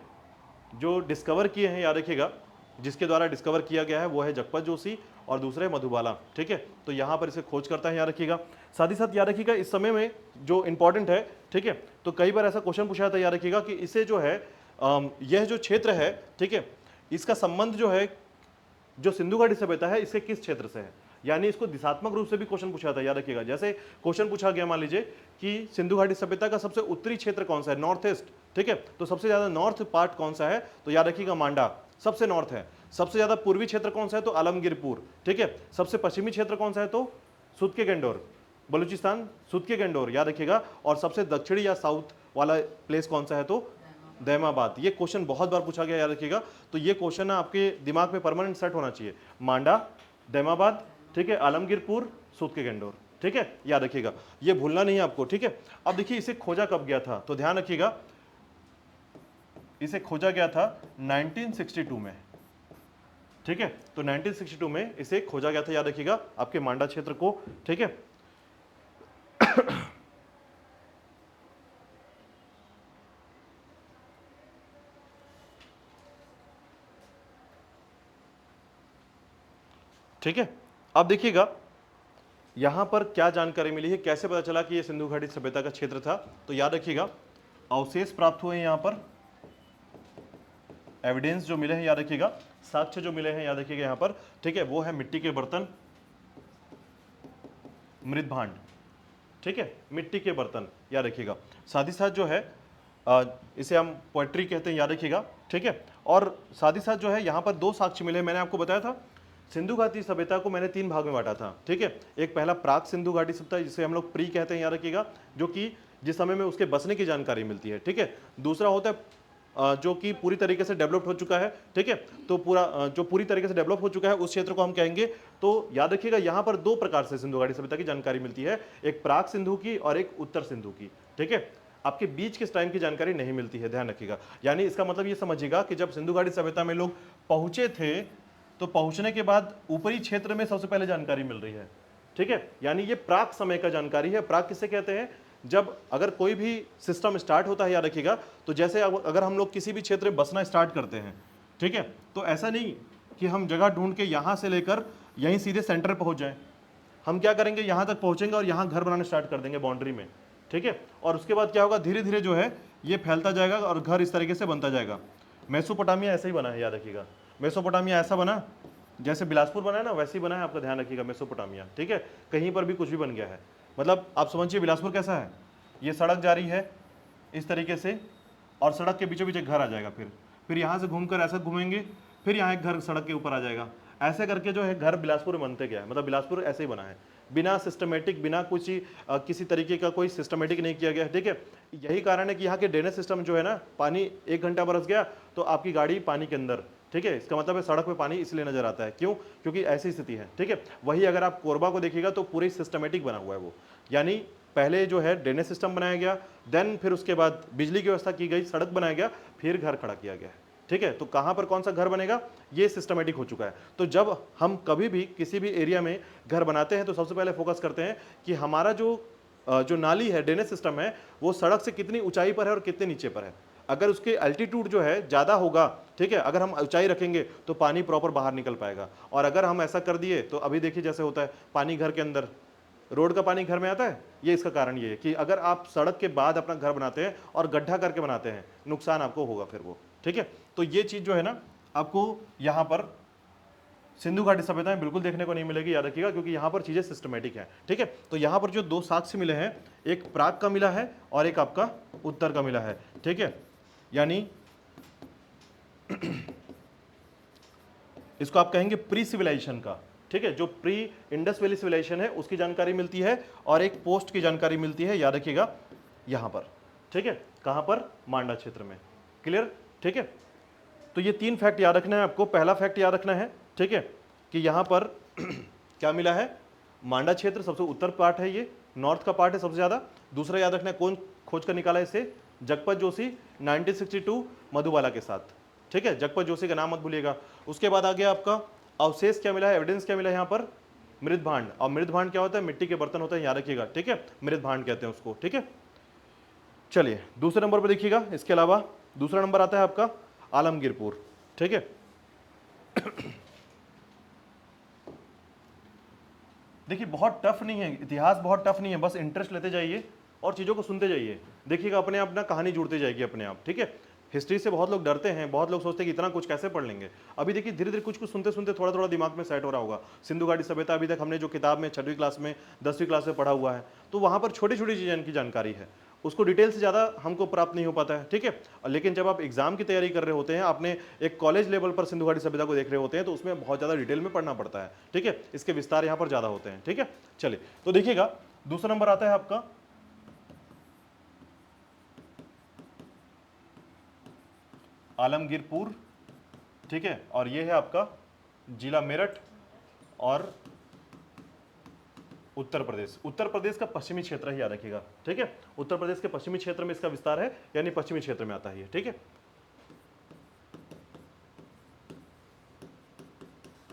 जो डिस्कवर किए हैं याद रखिएगा जिसके द्वारा डिस्कवर किया गया है वो है जगपत जोशी और दूसरे है मधुबाला। ठीक है, तो यहाँ पर इसे खोज करता है, याद रखिएगा। साथ ही साथ याद रखिएगा इस समय में जो इंपॉर्टेंट है, ठीक है, तो कई बार ऐसा क्वेश्चन पूछा जाता है, याद रखिएगा कि इसे जो है यह जो क्षेत्र है, ठीक है, इसका संबंध जो है जो सिंधु घाटी सभ्यता है इसके किस क्षेत्र से है, यानी इसको दिशात्मक रूप से भी क्वेश्चन पूछा था, याद रखिएगा। जैसे क्वेश्चन पूछा गया, मान लीजिए कि सिंधु घाटी सभ्यता का सबसे उत्तरी क्षेत्र कौन सा है, नॉर्थ ईस्ट, ठीक है, तो सबसे ज्यादा नॉर्थ पार्ट कौन सा है, तो याद रखिएगा मांडा सबसे नॉर्थ है। सबसे ज्यादा पूर्वी क्षेत्र कौन सा है, तो आलमगीरपुर, ठीक है। सबसे पश्चिमी क्षेत्र कौन सा है, तो सुदके गेंडोर, बलूचिस्तान सुदके गेंडोर, याद रखिएगा। और सबसे दक्षिणी या साउथ वाला प्लेस कौन सा है, तो दैमाबाद। ये क्वेश्चन बहुत बार पूछा गया, याद रखिएगा। तो ये क्वेश्चन ना आपके दिमाग में परमानेंट सेट होना चाहिए, मांडा, दैमाबाद, ठीक है, आलमगीरपुर, सुदके गेंडोर, ठीक है, याद रखिएगा, ये भूलना नहीं है आपको, ठीक है। अब देखिए इसे खोजा कब गया था, तो ध्यान रखिएगा इसे खोजा गया था 1962 में, ठीक है, तो 1962 में इसे खोजा गया था, याद रखिएगा, आपके मांडा क्षेत्र को, ठीक है। ठीक है, अब देखिएगा यहां पर क्या जानकारी मिली है, कैसे पता चला कि यह सिंधु घाटी सभ्यता का क्षेत्र था, तो याद रखिएगा अवशेष प्राप्त हुए हैं यहां पर, एविडेंस जो मिले हैं, याद रखिएगा, साक्ष्य जो मिले हैं, याद रखिएगा यहां पर, ठीक है, वो है मिट्टी के बर्तन, मृद भांड, ठीक है, मिट्टी के बर्तन, याद रखिएगा। साथ ही साथ जो है इसे हम पोएट्री कहते हैं, याद रखिएगा, ठीक है। और साथ ही साथ जो है यहाँ पर दो साक्ष्य मिले, मैंने आपको बताया था सिंधु घाटी सभ्यता को मैंने 3 भाग में बांटा था, ठीक है। एक पहला प्राक सिंधु घाटी सभ्यता, जिसे हम लोग प्री कहते हैं, याद रखिएगा, जो कि जिस समय में उसके बसने की जानकारी मिलती है, ठीक है। दूसरा होता है जो कि पूरी तरीके से डेवलप हो चुका है, ठीक है, तो जो पूरी तरीके से डेवलप हो चुका है उस क्षेत्र को हम कहेंगे। तो याद रखिएगा यहाँ पर 2 प्रकार से सिंधु घाटी सभ्यता की जानकारी मिलती है, एक प्राक सिंधु की और एक उत्तर सिंधु की, ठीक है। आपके बीच के टाइम की जानकारी नहीं मिलती है, ध्यान रखिएगा। यानी इसका मतलब ये समझिएगा कि जब सिंधु घाटी सभ्यता में लोग पहुंचे थे तो पहुंचने के बाद ऊपरी क्षेत्र में सबसे पहले जानकारी मिल रही है, ठीक है। यानी ये प्राक समय का जानकारी है। प्राक किसे कहते हैं, जब अगर कोई भी सिस्टम स्टार्ट होता है, याद रखिएगा, तो जैसे अगर हम लोग किसी भी क्षेत्र में बसना स्टार्ट करते हैं, ठीक है, तो ऐसा नहीं कि हम जगह ढूंढ के यहाँ से लेकर यहीं सीधे सेंटर पहुँच जाएं। हम क्या करेंगे, यहाँ तक पहुँचेंगे और यहाँ घर बनाना स्टार्ट कर देंगे बाउंड्री में, ठीक है। और उसके बाद क्या होगा, धीरे धीरे जो है ये फैलता जाएगा और घर इस तरीके से बनता जाएगा। मेसोपोटामिया ऐसे ही बना है, याद रखिएगा। मेसोपोटामिया ऐसा बना जैसे बिलासपुर बना है ना, वैसे ही बना है, आपका ध्यान रखिएगा, मेसोपोटामिया, ठीक है। कहीं पर भी कुछ भी बन गया है, मतलब आप समझिए बिलासपुर कैसा है, ये सड़क जा रही है इस तरीके से और सड़क के बीचों बीच एक घर आ जाएगा, फिर यहाँ से घूमकर ऐसा घूमेंगे, फिर यहाँ एक घर सड़क के ऊपर आ जाएगा, ऐसे करके जो है घर बिलासपुर में बनते गया है। मतलब बिलासपुर ऐसे ही बना है, बिना सिस्टमेटिक, बिना कुछ किसी तरीके का कोई सिस्टमेटिक नहीं किया गया है, ठीक है। यही कारण है कि यहाँ के ड्रेनेज सिस्टम जो है ना, पानी 1 घंटा बरस गया तो आपकी गाड़ी पानी के अंदर, ठीक है। इसका मतलब है सड़क पे पानी इसलिए नजर आता है, क्यों, क्योंकि ऐसी स्थिति है, ठीक है। वही अगर आप कोरबा को देखिएगा तो पूरी सिस्टमेटिक बना हुआ है वो, यानी पहले जो है ड्रेनेज सिस्टम बनाया गया, देन फिर उसके बाद बिजली की व्यवस्था की गई, सड़क बनाया गया, फिर घर खड़ा किया गया, ठीक है। तो कहां पर कौन सा घर बनेगा ये सिस्टमेटिक हो चुका है। तो जब हम कभी भी किसी भी एरिया में घर बनाते हैं तो सबसे पहले फोकस करते हैं कि हमारा जो नाली है, ड्रेनेज सिस्टम है, वो सड़क से कितनी ऊंचाई पर है और कितने नीचे पर है। अगर उसके एल्टीट्यूड जो है ज़्यादा होगा, ठीक है, अगर हम ऊंचाई रखेंगे तो पानी प्रॉपर बाहर निकल पाएगा। और अगर हम ऐसा कर दिए तो अभी देखिए जैसे होता है, पानी घर के अंदर, रोड का पानी घर में आता है, ये इसका कारण ये है कि अगर आप सड़क के बाद अपना घर बनाते हैं और गड्ढा करके बनाते हैं, नुकसान आपको होगा फिर वो, ठीक है। तो ये चीज़ जो है ना, आपको यहाँ पर सिंधु घाटी सभ्यता में बिल्कुल देखने को नहीं मिलेगी, याद रखिएगा, क्योंकि यहाँ पर चीज़ें सिस्टमेटिक हैं, ठीक है। तो यहाँ पर जो 2 साक्ष्य मिले हैं, एक प्राक का मिला है और एक आपका उत्तर का मिला है, ठीक है। यानी इसको आप कहेंगे प्री सिविलाइजेशन का, ठीक है, जो प्री इंडस वैली सिविलाइजेशन है उसकी जानकारी मिलती है और एक पोस्ट की जानकारी मिलती है, याद रखिएगा, यहां पर, ठीक है। कहां पर, मांडा क्षेत्र में, क्लियर, ठीक है। तो ये 3 फैक्ट याद रखना है आपको। पहला फैक्ट याद रखना है, ठीक है, कि यहां पर क्या मिला है, मांडा क्षेत्र सबसे उत्तर पार्ट है, ये नॉर्थ का पार्ट है सबसे ज्यादा। दूसरा याद रखना है, कौन खोज कर निकाला इसे, जगपत जोशी 1962 मधुबाला के साथ, ठीक है। जगपत जोशी का नाम मत भूलिएगा। उसके बाद आ गया आपका अवशेष क्या मिला है, एविडेंस क्या मिला है यहाँ पर, मृद भांड। और मृद भांड क्या होता है, मिट्टी के बर्तन होते हैं, याद रखिएगा, ठीक है, मृद भांड कहते हैं उसको, ठीक है। चलिए दूसरे नंबर पर देखिएगा, इसके अलावा दूसरा नंबर आता है आपका आलमगीरपुर, ठीक है। देखिए बहुत टफ नहीं है इतिहास, बहुत टफ नहीं है, बस इंटरेस्ट लेते जाइए और चीज़ों को सुनते जाइए, देखिएगा अपने आप ना कहानी जुड़ती जाएगी अपने आप, ठीक है। हिस्ट्री से बहुत लोग डरते हैं, बहुत लोग सोचते हैं कि इतना कुछ कैसे पढ़ लेंगे। अभी देखिए धीरे धीरे कुछ कुछ सुनते सुनते थोड़ा थोड़ा दिमाग में सेट हो रहा होगा। सिंधु घाटी सभ्यता अभी तक हमने जो किताब में 6वीं क्लास में 10वीं क्लास में पढ़ा हुआ है, तो वहाँ पर छोटी छोटी चीज़ों की जानकारी है, उसको डिटेल से ज़्यादा हमको प्राप्त नहीं हो पाता है, ठीक है। लेकिन जब आप एग्जाम की तैयारी कर रहे होते हैं, आपने एक कॉलेज लेवल पर सिंधु घाटी सभ्यता को देख रहे होते हैं, तो उसमें बहुत ज़्यादा डिटेल में पढ़ना पड़ता है, ठीक है। इसके विस्तार यहाँ पर ज़्यादा होते हैं, ठीक है। चलिए तो देखिएगा दूसरा नंबर आता है आपका आलमगीरपुर, ठीक है, और ये है आपका जिला मेरठ और उत्तर प्रदेश। उत्तर प्रदेश का पश्चिमी क्षेत्र ही याद रखिएगा, ठीक है। उत्तर प्रदेश के पश्चिमी क्षेत्र में इसका विस्तार है, यानी पश्चिमी क्षेत्र में आता है ये, ठीक है।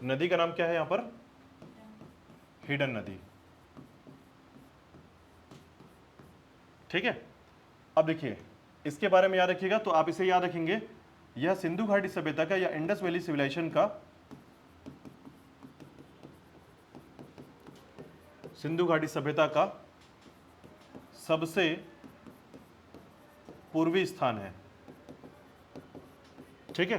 नदी का नाम क्या है यहां पर? हिडन नदी, ठीक है। अब देखिए इसके बारे में याद रखिएगा, तो आप इसे याद रखेंगे, यह सिंधु घाटी सभ्यता का या इंडस वैली सिविलाइजेशन का, सिंधु घाटी सभ्यता का सबसे पूर्वी स्थान है, ठीक है।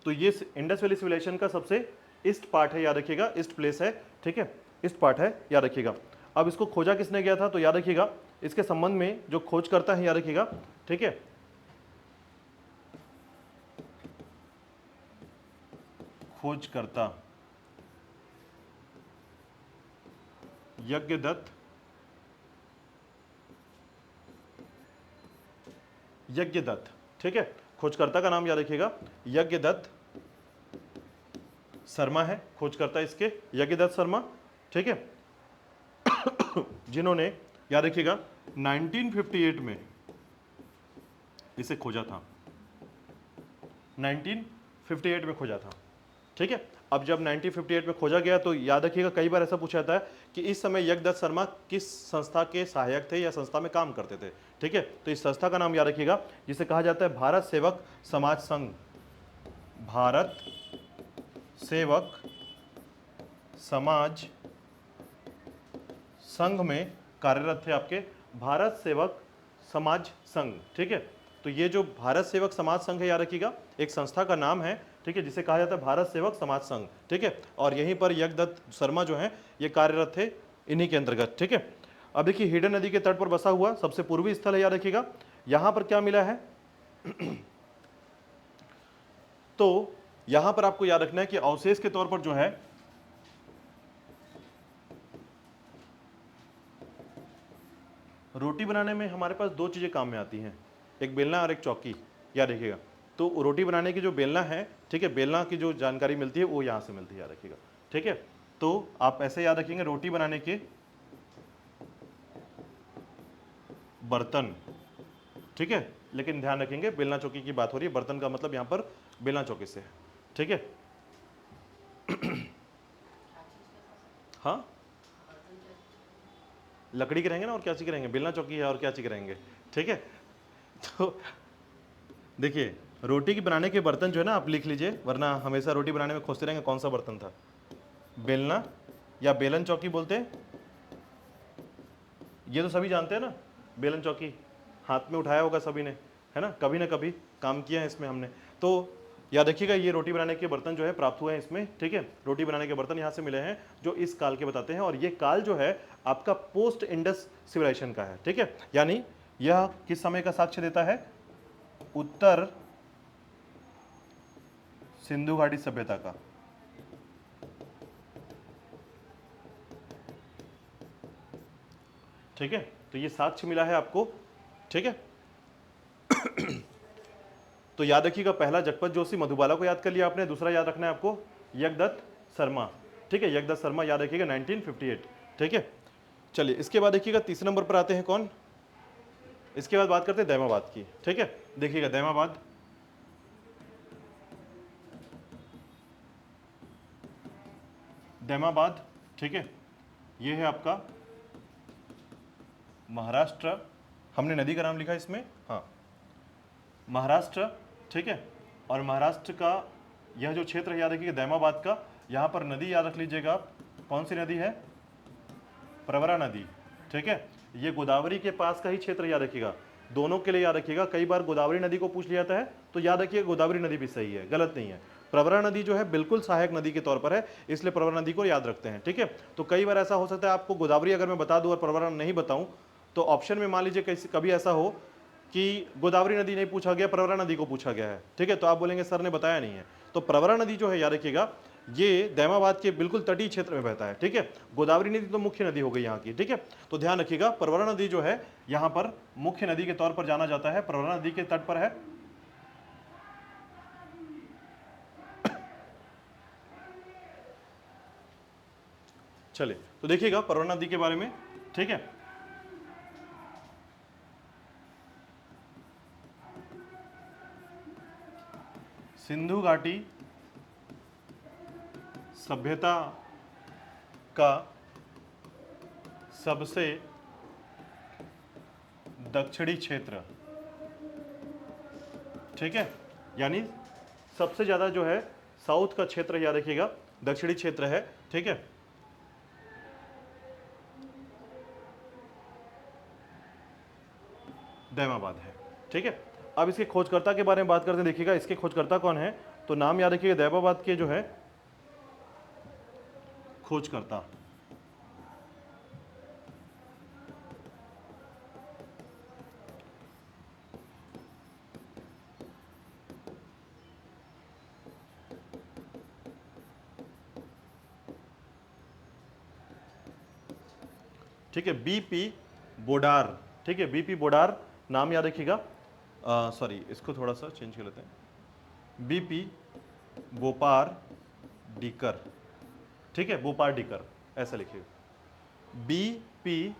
तो ये इंडस वैली सिविलाइजेशन का सबसे ईस्ट पार्ट है, याद रखिएगा, ईस्ट प्लेस है, ठीक है, ईस्ट पार्ट है, याद रखिएगा। अब इसको खोजा किसने किया था, तो याद रखिएगा इसके संबंध में जो खोज करता है, याद रखिएगा, ठीक है, खोजकर्ता यज्ञदत्त, यज्ञदत्त, ठीक है। खोजकर्ता का नाम याद रखिएगा यज्ञदत्त शर्मा है, खोजकर्ता इसके यज्ञदत्त शर्मा, ठीक है। जिन्होंने याद रखिएगा 1958 में इसे खोजा था, 1958 में खोजा था, ठीक है। अब जब 1958 में खोजा गया, तो याद रखिएगा कई बार ऐसा पूछा जाता है कि इस समय यज्ञदत्त शर्मा किस संस्था के सहायक थे या संस्था में काम करते थे, ठीक है। तो इस संस्था का नाम याद रखिएगा जिसे कहा जाता है भारत सेवक समाज संघ, भारत सेवक समाज संघ में कार्यरत थे आपके भारत सेवक समाज संघ, ठीक है। तो ये जो भारत सेवक समाज संघ है, याद रखिएगा एक संस्था का नाम है, ठीक है, जिसे कहा जाता है भारत सेवक समाज संघ, ठीक है। और यहीं पर यज्ञदत्त शर्मा जो हैं ये कार्यरत थे इन्हीं के अंतर्गत, ठीक है। अब देखिए हिडन नदी के तट पर बसा हुआ सबसे पूर्वी स्थल है, याद रखिएगा। यहां पर क्या मिला है तो यहां पर आपको याद रखना है कि अवशेष के तौर पर जो है रोटी बनाने में हमारे पास दो चीजें काम में आती हैं, एक बेलना और एक चौकी, याद रखिएगा। तो रोटी बनाने की जो बेलना है, ठीक है, बेलना की जो जानकारी मिलती है वो यहां से मिलती है, याद रखिएगा, ठीक है। तो आप ऐसे याद रखेंगे रोटी बनाने के बर्तन, ठीक है, लेकिन ध्यान रखेंगे बेलना चौकी की बात हो रही है, बर्तन का मतलब यहां पर बेलना चौकी से है, ठीक है। हाँ लकड़ी के रहेंगे ना, और क्या चीज रहेंगे, बेलना चौकी है और क्या चीज रहेंगे, ठीक है। तो देखिए रोटी की बनाने के बर्तन जो है ना आप लिख लीजिए, वरना हमेशा रोटी बनाने में खोजते रहेंगे कौन सा बर्तन था। बेलना या बेलन चौकी बोलते हैं, ये तो सभी जानते हैं ना, बेलन चौकी हाथ में उठाया होगा सभी ने, है ना कभी काम किया है इसमें हमने। तो याद रखिएगा ये रोटी बनाने के बर्तन जो है प्राप्त हुए हैं इसमें, ठीक है। रोटी बनाने के बर्तन यहाँ से मिले हैं जो इस काल के बताते हैं, और ये काल जो है आपका पोस्ट इंडस सिविलाइजेशन का है, ठीक है। यानी यह किस समय का साक्ष्य देता है, उत्तर सिंधु घाटी सभ्यता का, ठीक है। तो ये साक्ष्य मिला है आपको, ठीक है। तो याद रखिएगा पहला जगपत जोशी मधुबाला को याद कर लिया आपने, दूसरा याद रखना है आपको यज्ञदत्त शर्मा, ठीक है, यज्ञदत्त शर्मा याद रखिएगा 1958, ठीक है। चलिए इसके बाद देखिएगा तीसरे नंबर पर आते हैं कौन, इसके बाद बात करते हैं दैमाबाद की, ठीक है। देखिएगा दैमाबाद, दैमाबाद, ठीक है, ये है आपका महाराष्ट्र, हमने नदी का नाम लिखा इसमें, हाँ महाराष्ट्र, ठीक है। और महाराष्ट्र का यह जो क्षेत्र है याद रखिएगा दैमाबाद का, यहाँ पर नदी याद रख लीजिएगा आप, कौन सी नदी है, प्रवरा नदी, ठीक है। ये गोदावरी के पास का ही क्षेत्र याद रखिएगा, दोनों के लिए याद रखिएगा। कई बार गोदावरी नदी को पूछ लिया जाता है तो याद रखिएगा गोदावरी नदी भी सही है, गलत नहीं है। प्रवरा नदी जो है बिल्कुल सहायक नदी के तौर पर है, इसलिए प्रवरा नदी को याद रखते हैं, ठीक है। तो कई बार ऐसा हो सकता है आपको गोदावरी अगर मैं बता दूं और प्रवरा नहीं बताऊं, तो ऑप्शन में मान लीजिए कभी ऐसा हो कि गोदावरी नदी नहीं पूछा गया, प्रवरा नदी को पूछा गया है, ठीक है, तो आप बोलेंगे सर ने बताया नहीं है। तो प्रवरा नदी जो है याद रखिएगा ये दैमाबाद के बिल्कुल तटीय क्षेत्र में बहता है, ठीक है। गोदावरी नदी तो मुख्य नदी हो गई यहाँ की, ठीक है। तो ध्यान रखिएगा प्रवरा नदी जो है यहाँ पर मुख्य नदी के तौर पर जाना जाता है, प्रवरा नदी के तट पर है। चलिए तो देखिएगा प्रवरा नदी के बारे में, ठीक है। सिंधु घाटी सभ्यता का सबसे दक्षिणी क्षेत्र, ठीक है, यानी सबसे ज्यादा जो है साउथ का क्षेत्र याद रखिएगा दक्षिणी क्षेत्र है, ठीक है। दैमाबाद है, ठीक है। अब इसके खोजकर्ता के बारे में बात करते हैं, देखिएगा इसके खोजकर्ता कौन है, तो नाम याद रखिएगा दैमाबाद के जो है खोजकर्ता, ठीक है, बीपी बोडार, ठीक है, बीपी बोडार नाम याद रखिएगा, सॉरी इसको थोड़ा सा चेंज कर लेते हैं, बीपी बोपार डीकर, ठीक है, बोपार डीकर ऐसा लिखिएगा, बीपी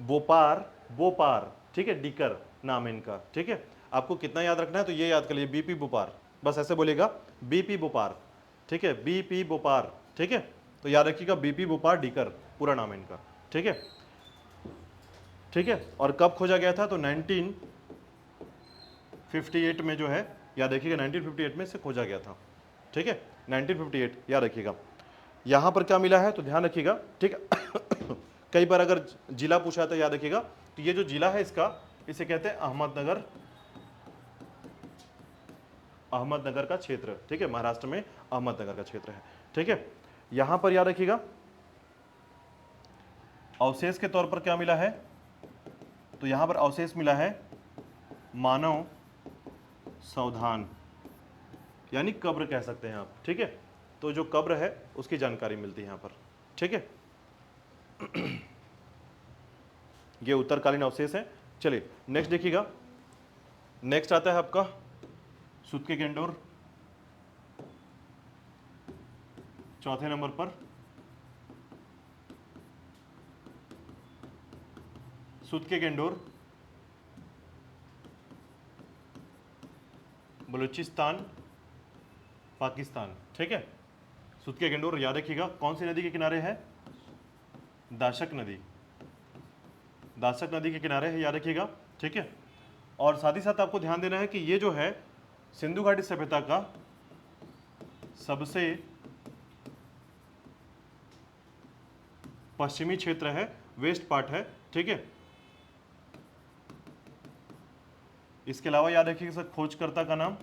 बोपार, ठीक है, डीकर नाम है इनका, ठीक है। आपको कितना याद रखना है तो ये याद कर लीजिए बीपी बोपार, बस ऐसे बोलेगा बीपी बोपार, ठीक है, बीपी बोपार, ठीक है। तो याद रखिएगा बीपी बोपार डीकर पूरा नाम है इनका, ठीक है, ठीक है। और कब खोजा गया था तो 1958 में जो है याद रखिएगा 1958 में इसे खोजा गया था, ठीक है, 1958 याद रखिएगा। यहां पर क्या मिला है तो ध्यान रखिएगा, ठीक है। कई बार अगर जिला पूछा तो याद रखिएगा, तो ये जो जिला है इसका इसे कहते हैं अहमदनगर, अहमदनगर का क्षेत्र, ठीक है, महाराष्ट्र में अहमदनगर का क्षेत्र है, ठीक है। यहां पर याद रखिएगा अवशेष के तौर पर क्या मिला है, तो यहां पर अवशेष मिला है मानव सौधान, यानी कब्र कह सकते हैं आप, ठीक है। तो जो कब्र है उसकी जानकारी मिलती है यहां पर, ठीक है। ये उत्तरकालीन अवशेष है। चलिए नेक्स्ट देखिएगा, नेक्स्ट आता है आपका सुत्के गेंडोर, चौथे नंबर पर सुत्के गेंडोर, बलूचिस्तान पाकिस्तान, ठीक है। सुत्के गेंडोर याद रखिएगा कौन सी नदी के किनारे है, दाशक नदी, दाशक नदी के किनारे है याद रखिएगा, ठीक है। और साथ ही साथ आपको ध्यान देना है कि ये जो है सिंधु घाटी सभ्यता का सबसे पश्चिमी क्षेत्र है, वेस्ट पार्ट है, ठीक है। इसके अलावा याद रखिएगा सर खोजकर्ता का नाम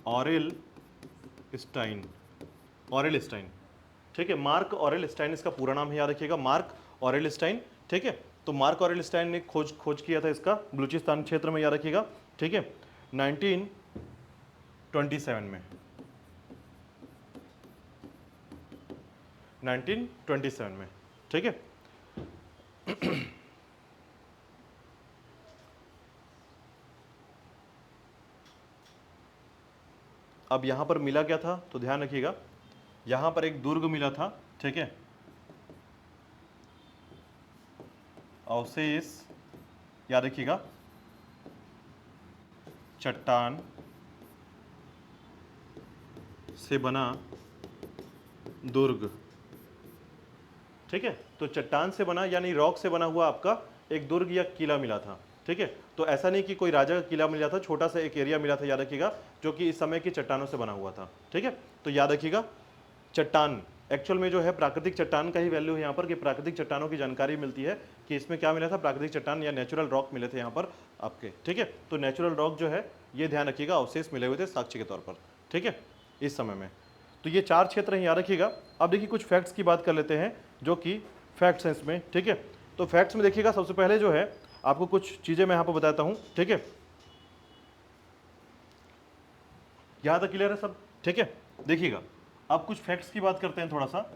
ऑरेल स्टाइन, ऑरेल स्टाइन, ठीक है, मार्क ऑरेल स्टाइन इसका पूरा नाम है, याद रखिएगा मार्क ऑरेल स्टाइन, ठीक है। तो मार्क ऑरेल स्टाइन ने खोज किया था इसका बलूचिस्तान क्षेत्र में, याद रखिएगा, ठीक है, 1927 में, 1927 में, ठीक है। अब यहां पर मिला क्या था तो ध्यान रखिएगा, यहां पर एक दुर्ग मिला था, ठीक है, अवशेष याद रखिएगा चट्टान से बना दुर्ग, ठीक है। तो चट्टान से बना यानी रॉक से बना हुआ आपका एक दुर्ग या किला मिला था, ठीक है। तो ऐसा नहीं कि कोई राजा का किला मिला था, छोटा सा एक एरिया मिला था, याद रखिएगा, जो कि इस समय की चट्टानों से बना हुआ था। ठीक है, तो याद रखिएगा चट्टान एक्चुअल में जो है प्राकृतिक चट्टान का ही वैल्यू है यहाँ पर, कि प्राकृतिक चट्टानों की जानकारी मिलती है कि इसमें क्या मिला था, प्राकृतिक चट्टान या नेचुरल रॉक मिले थे यहाँ पर आपके। ठीक है, तो नेचुरल रॉक जो है ये ध्यान रखिएगा अवशेष मिले हुए थे साक्ष्य के तौर पर। ठीक है, इस समय में तो ये 4 क्षेत्र हैं, याद रखिएगा। अब देखिए कुछ फैक्ट्स की बात कर लेते हैं, जो कि फैक्ट्स हैं इसमें। ठीक है, तो फैक्ट्स में देखिएगा सबसे पहले जो है आपको कुछ चीजें मैं यहाँ पर बताता हूँ। ठीक है, यहाँ तक क्लियर है सब। ठीक है, देखिएगा अब कुछ फैक्ट्स की बात करते हैं थोड़ा सा।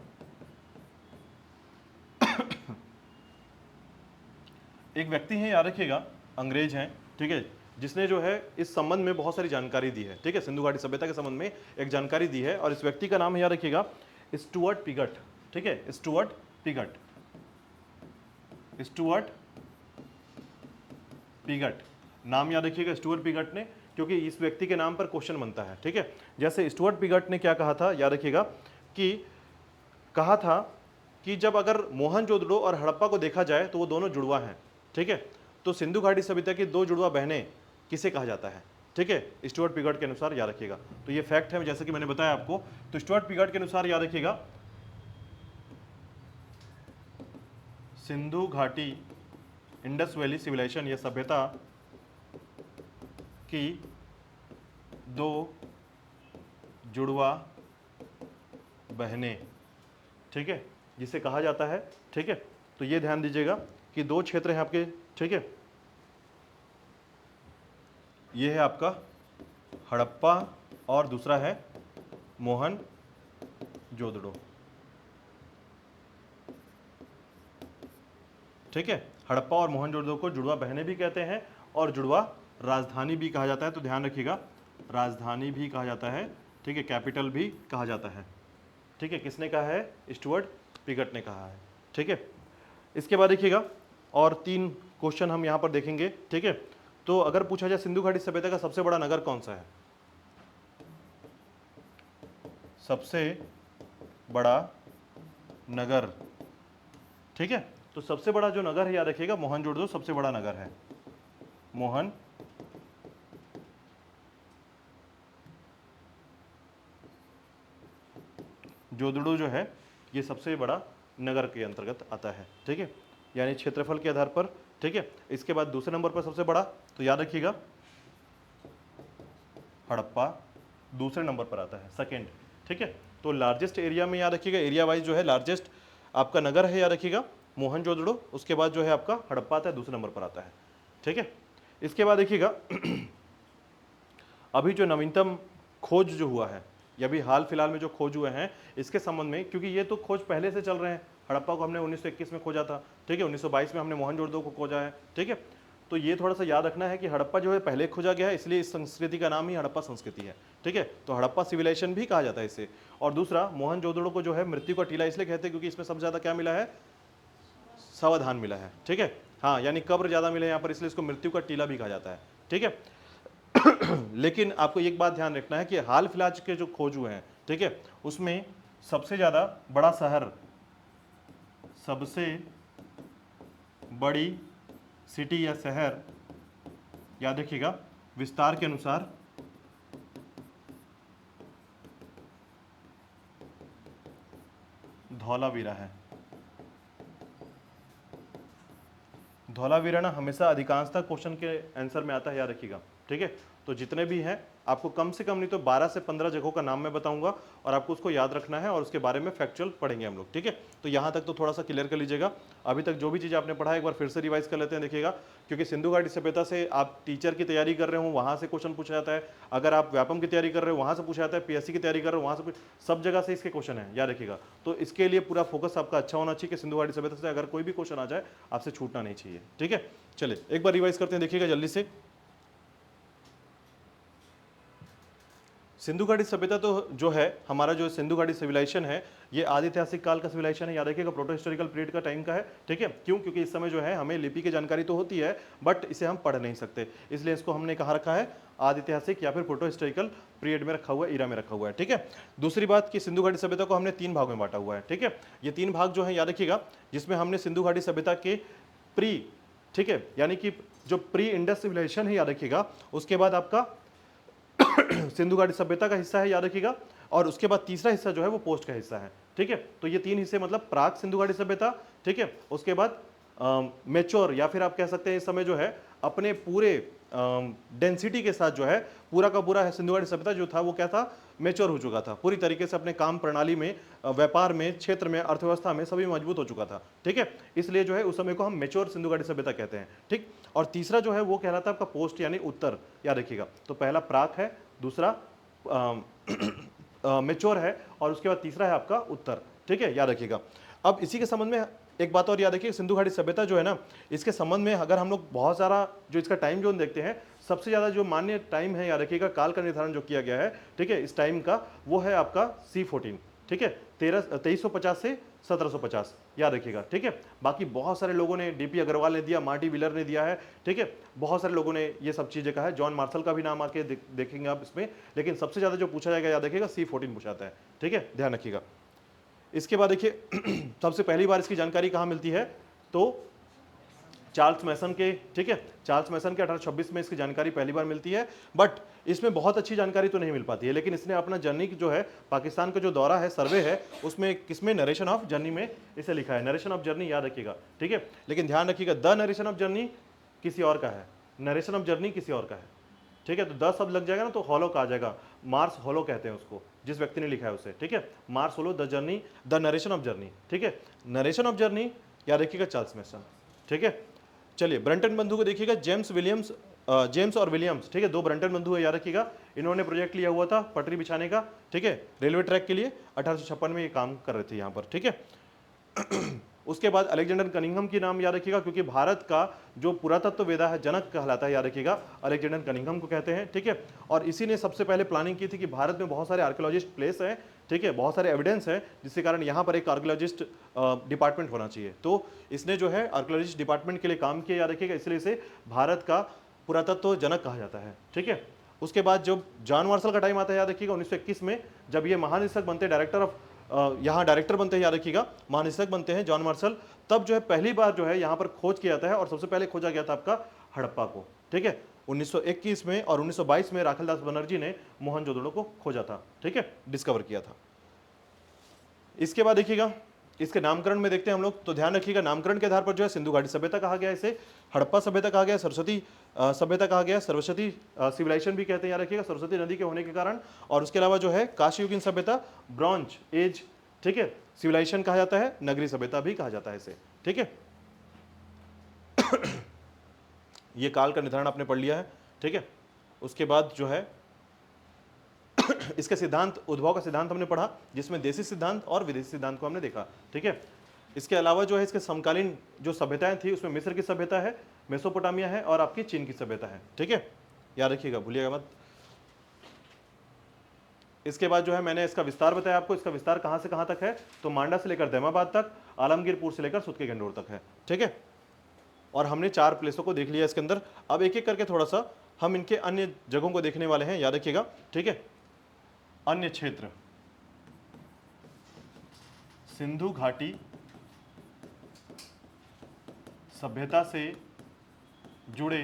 एक व्यक्ति हैं, याद रखिएगा, अंग्रेज हैं, ठीक है, जिसने जो है इस संबंध में बहुत सारी जानकारी दी है। ठीक है, सिंधु घाटी सभ्यता के संबंध में एक जानकारी दी है, और इस व्यक्ति का नाम है, याद रखिएगा, स्टुअर्ट पिगट। ठीक है, स्टुअर्ट पिगट, स्टुअर्ट पिगट नाम याद रखिएगा स्टुअर्ट पिगट ने, क्योंकि इस व्यक्ति के नाम पर क्वेश्चन बनता है। ठीक है, जैसे स्टुअर्ट पिगट ने क्या कहा था, याद रखिएगा, कि कहा था कि जब अगर मोहनजोदड़ो और हड़प्पा को देखा जाए तो वो दोनों जुड़वा हैं। ठीक है, तो सिंधु घाटी सभ्यता की 2 जुड़वा बहनें किसे कहा जाता है। ठीक है, स्टुअर्ट पिगट के अनुसार, याद रखिएगा। तो ये फैक्ट है जैसे कि मैंने बताया आपको। तो स्टुअर्ट पिगट के अनुसार याद रखिएगा, सिंधु घाटी इंडस वैली सिविलाइजेशन, ये सभ्यता की 2 जुड़वा बहनें, ठीक है, जिसे कहा जाता है। ठीक है, तो ये ध्यान दीजिएगा कि 2 क्षेत्र हैं आपके। ठीक है, ये है आपका हड़प्पा और दूसरा है मोहनजोदड़ो। ठीक है, हड़प्पा और मोहनजोदड़ो को जुड़वा बहनें भी कहते हैं और जुड़वा राजधानी भी कहा जाता है। तो ध्यान रखिएगा, राजधानी भी कहा जाता है। ठीक है, कैपिटल भी कहा जाता है। ठीक है, किसने कहा है, स्टुअर्ट पिगट ने कहा है। ठीक है, इसके बाद देखिएगा और 3 क्वेश्चन हम यहाँ पर देखेंगे। ठीक है, तो अगर पूछा जाए सिंधु घाटी सभ्यता का सबसे बड़ा नगर कौन सा है, सबसे बड़ा नगर। ठीक है, तो सबसे बड़ा जो नगर है, याद रखिएगा, मोहनजोदड़ो सबसे बड़ा नगर है। मोहनजोदड़ो जो है ये सबसे बड़ा नगर के अंतर्गत आता है। ठीक है, यानी क्षेत्रफल के आधार पर। ठीक है, इसके बाद दूसरे नंबर पर सबसे बड़ा, तो याद रखिएगा हड़प्पा दूसरे नंबर पर आता है, सेकंड। ठीक है, तो लार्जेस्ट एरिया में याद रखिएगा, एरिया वाइज जो है लार्जेस्ट आपका नगर है, याद रखिएगा, मोहनजोदड़ो। उसके बाद जो है आपका हड़प्पा आता है, दूसरे नंबर पर आता है। ठीक है, इसके बाद देखिएगा अभी जो नवीनतम खोज जो हुआ है, या भी हाल फिलहाल में जो खोज हुए हैं इसके संबंध में, क्योंकि ये तो खोज पहले से चल रहे हैं। हड़प्पा को हमने 1921 में खोजा था। ठीक है, 1922 में हमने मोहनजोदड़ो को खोजा है। ठीक है, तो ये थोड़ा सा याद रखना है कि हड़प्पा जो है पहले खोजा गया है, इसलिए इस संस्कृति का नाम ही हड़प्पा संस्कृति है। ठीक है, तो हड़प्पा सिविलाइजेशन भी कहा जाता है इसे। और दूसरा मोहनजोदड़ो को जो है मृत्यु का टीला इसलिए कहते हैं क्योंकि इसमें सबसे ज्यादा क्या मिला है, सावधान मिला है। ठीक है, हाँ, यानी कब्र ज्यादा मिले यहाँ पर, इसलिए इसको मृत्यु का टीला भी कहा जाता है। ठीक है, लेकिन आपको एक बात ध्यान रखना है कि हाल फिलहाल के जो खोज हुए हैं, ठीक है, उसमें सबसे ज्यादा बड़ा शहर, सबसे बड़ी सिटी या शहर, याद रखिएगा, विस्तार के अनुसार धौलावीरा है। धौलावीरा ना हमेशा अधिकांशतः क्वेश्चन के आंसर में आता है, याद रखिएगा। ठीक है, तो जितने भी हैं आपको कम से कम नहीं तो 12 से 15 जगहों का नाम मैं बताऊंगा और आपको उसको याद रखना है और उसके बारे में फैक्चुअल पढ़ेंगे हम लोग। ठीक है, तो यहाँ तक तो थोड़ा सा क्लियर कर लीजिएगा। अभी तक जो भी चीज़ आपने पढ़ा है एक बार फिर से रिवाइज कर लेते हैं, देखिएगा, क्योंकि सिंधु घाटी सभ्यता से आप टीचर की तैयारी कर रहे हो वहाँ से क्वेश्चन पूछा जाता है, अगर आप व्यापम की तैयारी कर रहे हो वहाँ से पूछा जाता है, पीएससी की तैयारी कर रहे हो वहाँ से, सब जगह से इसके क्वेश्चन है, याद रखिएगा। तो इसके लिए पूरा फोकस आपका अच्छा होना चाहिए कि सिंधु घाटी सभ्यता से अगर कोई भी क्वेश्चन आ जाए आपसे छूटना नहीं चाहिए। ठीक है, चलिए एक बार रिवाइज करते हैं, देखिएगा जल्दी से। सिंधु घाटी सभ्यता तो जो है हमारा जो सिंधु घाटी सिविलाइजेशन है ये आदि ऐतिहासिक काल का सिविलाइजेशन है, याद रखिएगा, प्रोटो हिस्टोरिकल पीरियड का टाइम का है। ठीक है, क्यों, क्योंकि इस समय जो है हमें लिपि की जानकारी तो होती है बट इसे हम पढ़ नहीं सकते, इसलिए इसको हमने कहाँ रखा है, आदि ऐतिहासिक या फिर प्रोटो हिस्टोरिकल पीरियड में रखा हुआ है, ईरा में रखा हुआ है। ठीक है, दूसरी बात कि सिंधु घाटी सभ्यता को हमने 3 भाग में बांटा हुआ है। ठीक है, ये 3 भाग जो है याद रखिएगा, जिसमें हमने सिंधु घाटी सभ्यता के प्री, ठीक है, यानी कि जो प्री इंडस सिविलाइजेशन है याद रखिएगा, उसके बाद आपका सिंधु घाटी सभ्यता का हिस्सा है याद रखिएगा, और उसके बाद तीसरा हिस्सा जो है वो पोस्ट का हिस्सा है। ठीक है, तो ये 3 हिस्से मतलब प्राक सिंधु घाटी सभ्यता, ठीक है, उसके बाद मेच्योर या फिर आप कह सकते हैं इस समय जो है अपने पूरे डेंसिटी के साथ जो है पूरा का पूरा सिंधु घाटी सभ्यता जो था वो क्या था, मेच्योर हो चुका था, पूरी तरीके से अपने काम प्रणाली में, व्यापार में, क्षेत्र में, अर्थव्यवस्था में सभी मजबूत हो चुका था। ठीक है, इसलिए जो है उस समय को हम मेच्योर सिंधु घाटी सभ्यता कहते हैं। ठीक, और तीसरा जो है वो कहलाता है आपका पोस्ट यानी उत्तर, याद रखिएगा। तो पहला प्राक है, दूसरा मेच्योर है, और उसके बाद तीसरा है आपका उत्तर। ठीक है, याद रखिएगा। अब इसी के संबंध में एक बात और याद रखिए, सिंधु घाटी सभ्यता जो है ना, इसके संबंध में अगर हम लोग बहुत सारा जो इसका टाइम जोन देखते हैं, सबसे ज्यादा जो मान्य टाइम है याद रखिएगा, काल का निर्धारण जो किया गया है, ठीक है, इस टाइम का, वो है आपका C14। ठीक है, 2350 से 1750, याद रखिएगा। ठीक है, बाकी बहुत सारे लोगों ने, डीपी अग्रवाल ने दिया, मार्टी व्हीलर ने दिया है, ठीक है, बहुत सारे लोगों ने ये सब चीजें कहा है, जॉन मार्शल का भी नाम आके देखेंगे आप इसमें, लेकिन सबसे ज्यादा जो पूछा जाएगा याद रखिएगा C14 पूछा जाता है। ठीक है, ध्यान रखिएगा। इसके बाद देखिए सबसे पहली बार इसकी जानकारी कहाँ मिलती है, तो चार्ल्स मैसन के, ठीक है, चार्ल्स मैसन के 1826 में इसकी जानकारी पहली बार मिलती है। बट इसमें बहुत अच्छी जानकारी तो नहीं मिल पाती है, लेकिन इसने अपना जर्नी जो है, पाकिस्तान का जो दौरा है, सर्वे है, उसमें किसमें, नरेशन ऑफ जर्नी में इसे लिखा है, नरेशन ऑफ जर्नी, याद रखिएगा। ठीक है, लेकिन ध्यान रखिएगा, द नरेशन ऑफ जर्नी किसी और का है, नरेशन ऑफ जर्नी किसी और का है। ठीक है, तो 10 शब्द लग जाएगा ना तो हॉलो का आ जाएगा, मार्स हॉलो कहते हैं उसको, जिस व्यक्ति ने लिखा है उसे। ठीक है, Mars hollow, the journey, the narration of journey. ठीक है, नरेशन ऑफ जर्नी याद रखिएगा, चार्ल्स मैसन। ठीक है, चलिए ब्रंटन बंधु को देखिएगा, जेम्स और विलियम्स, ठीक है, 2 ब्रंटन बंधु है, याद रखिएगा। इन्होंने प्रोजेक्ट लिया हुआ था पटरी बिछाने का, ठीक है, रेलवे ट्रैक के लिए, 1856 में ये काम कर रहे थे यहाँ पर। ठीक है, उसके बाद अलेक्जेंडर कनिंघम की नाम याद रखिएगा, क्योंकि भारत का जो पुरातत्व वेदा है, जनक कहलाता है, याद रखिएगा, अलेक्जेंडर कनिंघम को कहते हैं। ठीक है, और इसी ने सबसे पहले प्लानिंग की थी कि भारत में बहुत सारे आर्कियोलॉजिस्ट प्लेस हैं, ठीक है, बहुत सारे एविडेंस है, जिसके कारण यहाँ पर एक आर्कियोलॉजिस्ट डिपार्टमेंट होना चाहिए। तो इसने जो है आर्कियोलॉजिस्ट डिपार्टमेंट के लिए काम किया, याद रखिएगा, इसलिए इसे भारत का पुरातत्व जनक कहा जाता है। ठीक है, उसके बाद जब जॉन मार्शल का टाइम आता है, याद रखिएगा, 1921 में, जब ये महानिदेशक बनते हैं, डायरेक्टर ऑफ यहाँ डायरेक्टर बनते हैं, याद रखिएगा, महानिदेशक बनते हैं जॉन मार्शल, तब जो है पहली बार जो है यहाँ पर खोज किया जाता है, और सबसे पहले खोजा गया था आपका हड़प्पा को। ठीक है, 1921 में, और 1922 में राखलदास बनर्जी ने मोहनजोदड़ो को खोजा था। ठीक है, डिस्कवर किया था। इसके बाद देखिएगा, इसके नामकरण में देखते हैं हम लोग, तो ध्यान रखिएगा, नामकरण के आधार पर जो है सिंधु घाटी सभ्यता कहा गया, इसे हड़प्पा सभ्यता कहा गया, सरस्वती सभ्यता कहा गया, सरस्वती सिविलाइजेशन भी कहते हैं, याद रखिएगा, सरस्वती नदी के होने के कारण। और उसके अलावा जो है काशीयुगीन सभ्यता, ब्रॉन्ज एज, ठीक है, सिविलाइजेशन कहा जाता है, नगरी सभ्यता भी कहा जाता है इसे। ठीक है, ये काल का निर्धारण आपने पढ़ लिया है। ठीक है, उसके बाद जो है इसके सिद्धांत, उद्भव का सिद्धांत हमने पढ़ा, जिसमें देशी सिद्धांत और विदेशी सिद्धांत को हमने देखा। ठीक है, इसके अलावा जो है इसके समकालीन जो सभ्यताएं थी, उसमें मिस्र की सभ्यता है, मेसोपोटामिया है, और आपकी चीन की सभ्यता है। ठीक है, याद रखिएगा, भूलिएगा मत। इसके बाद जो है मैंने इसका विस्तार बताया आपको, इसका विस्तार कहां से कहां तक है, तो मांडा से लेकर दैमाबाद तक, आलमगीरपुर से लेकर सुतके गंडोर तक है। ठीक है, और हमने 4 प्लेसों को देख लिया इसके अंदर। अब एक एक करके थोड़ा सा हम इनके अन्य जगहों को देखने वाले हैं, याद रखिएगा। ठीक है, अन्य क्षेत्र, सिंधु घाटी सभ्यता से जुड़े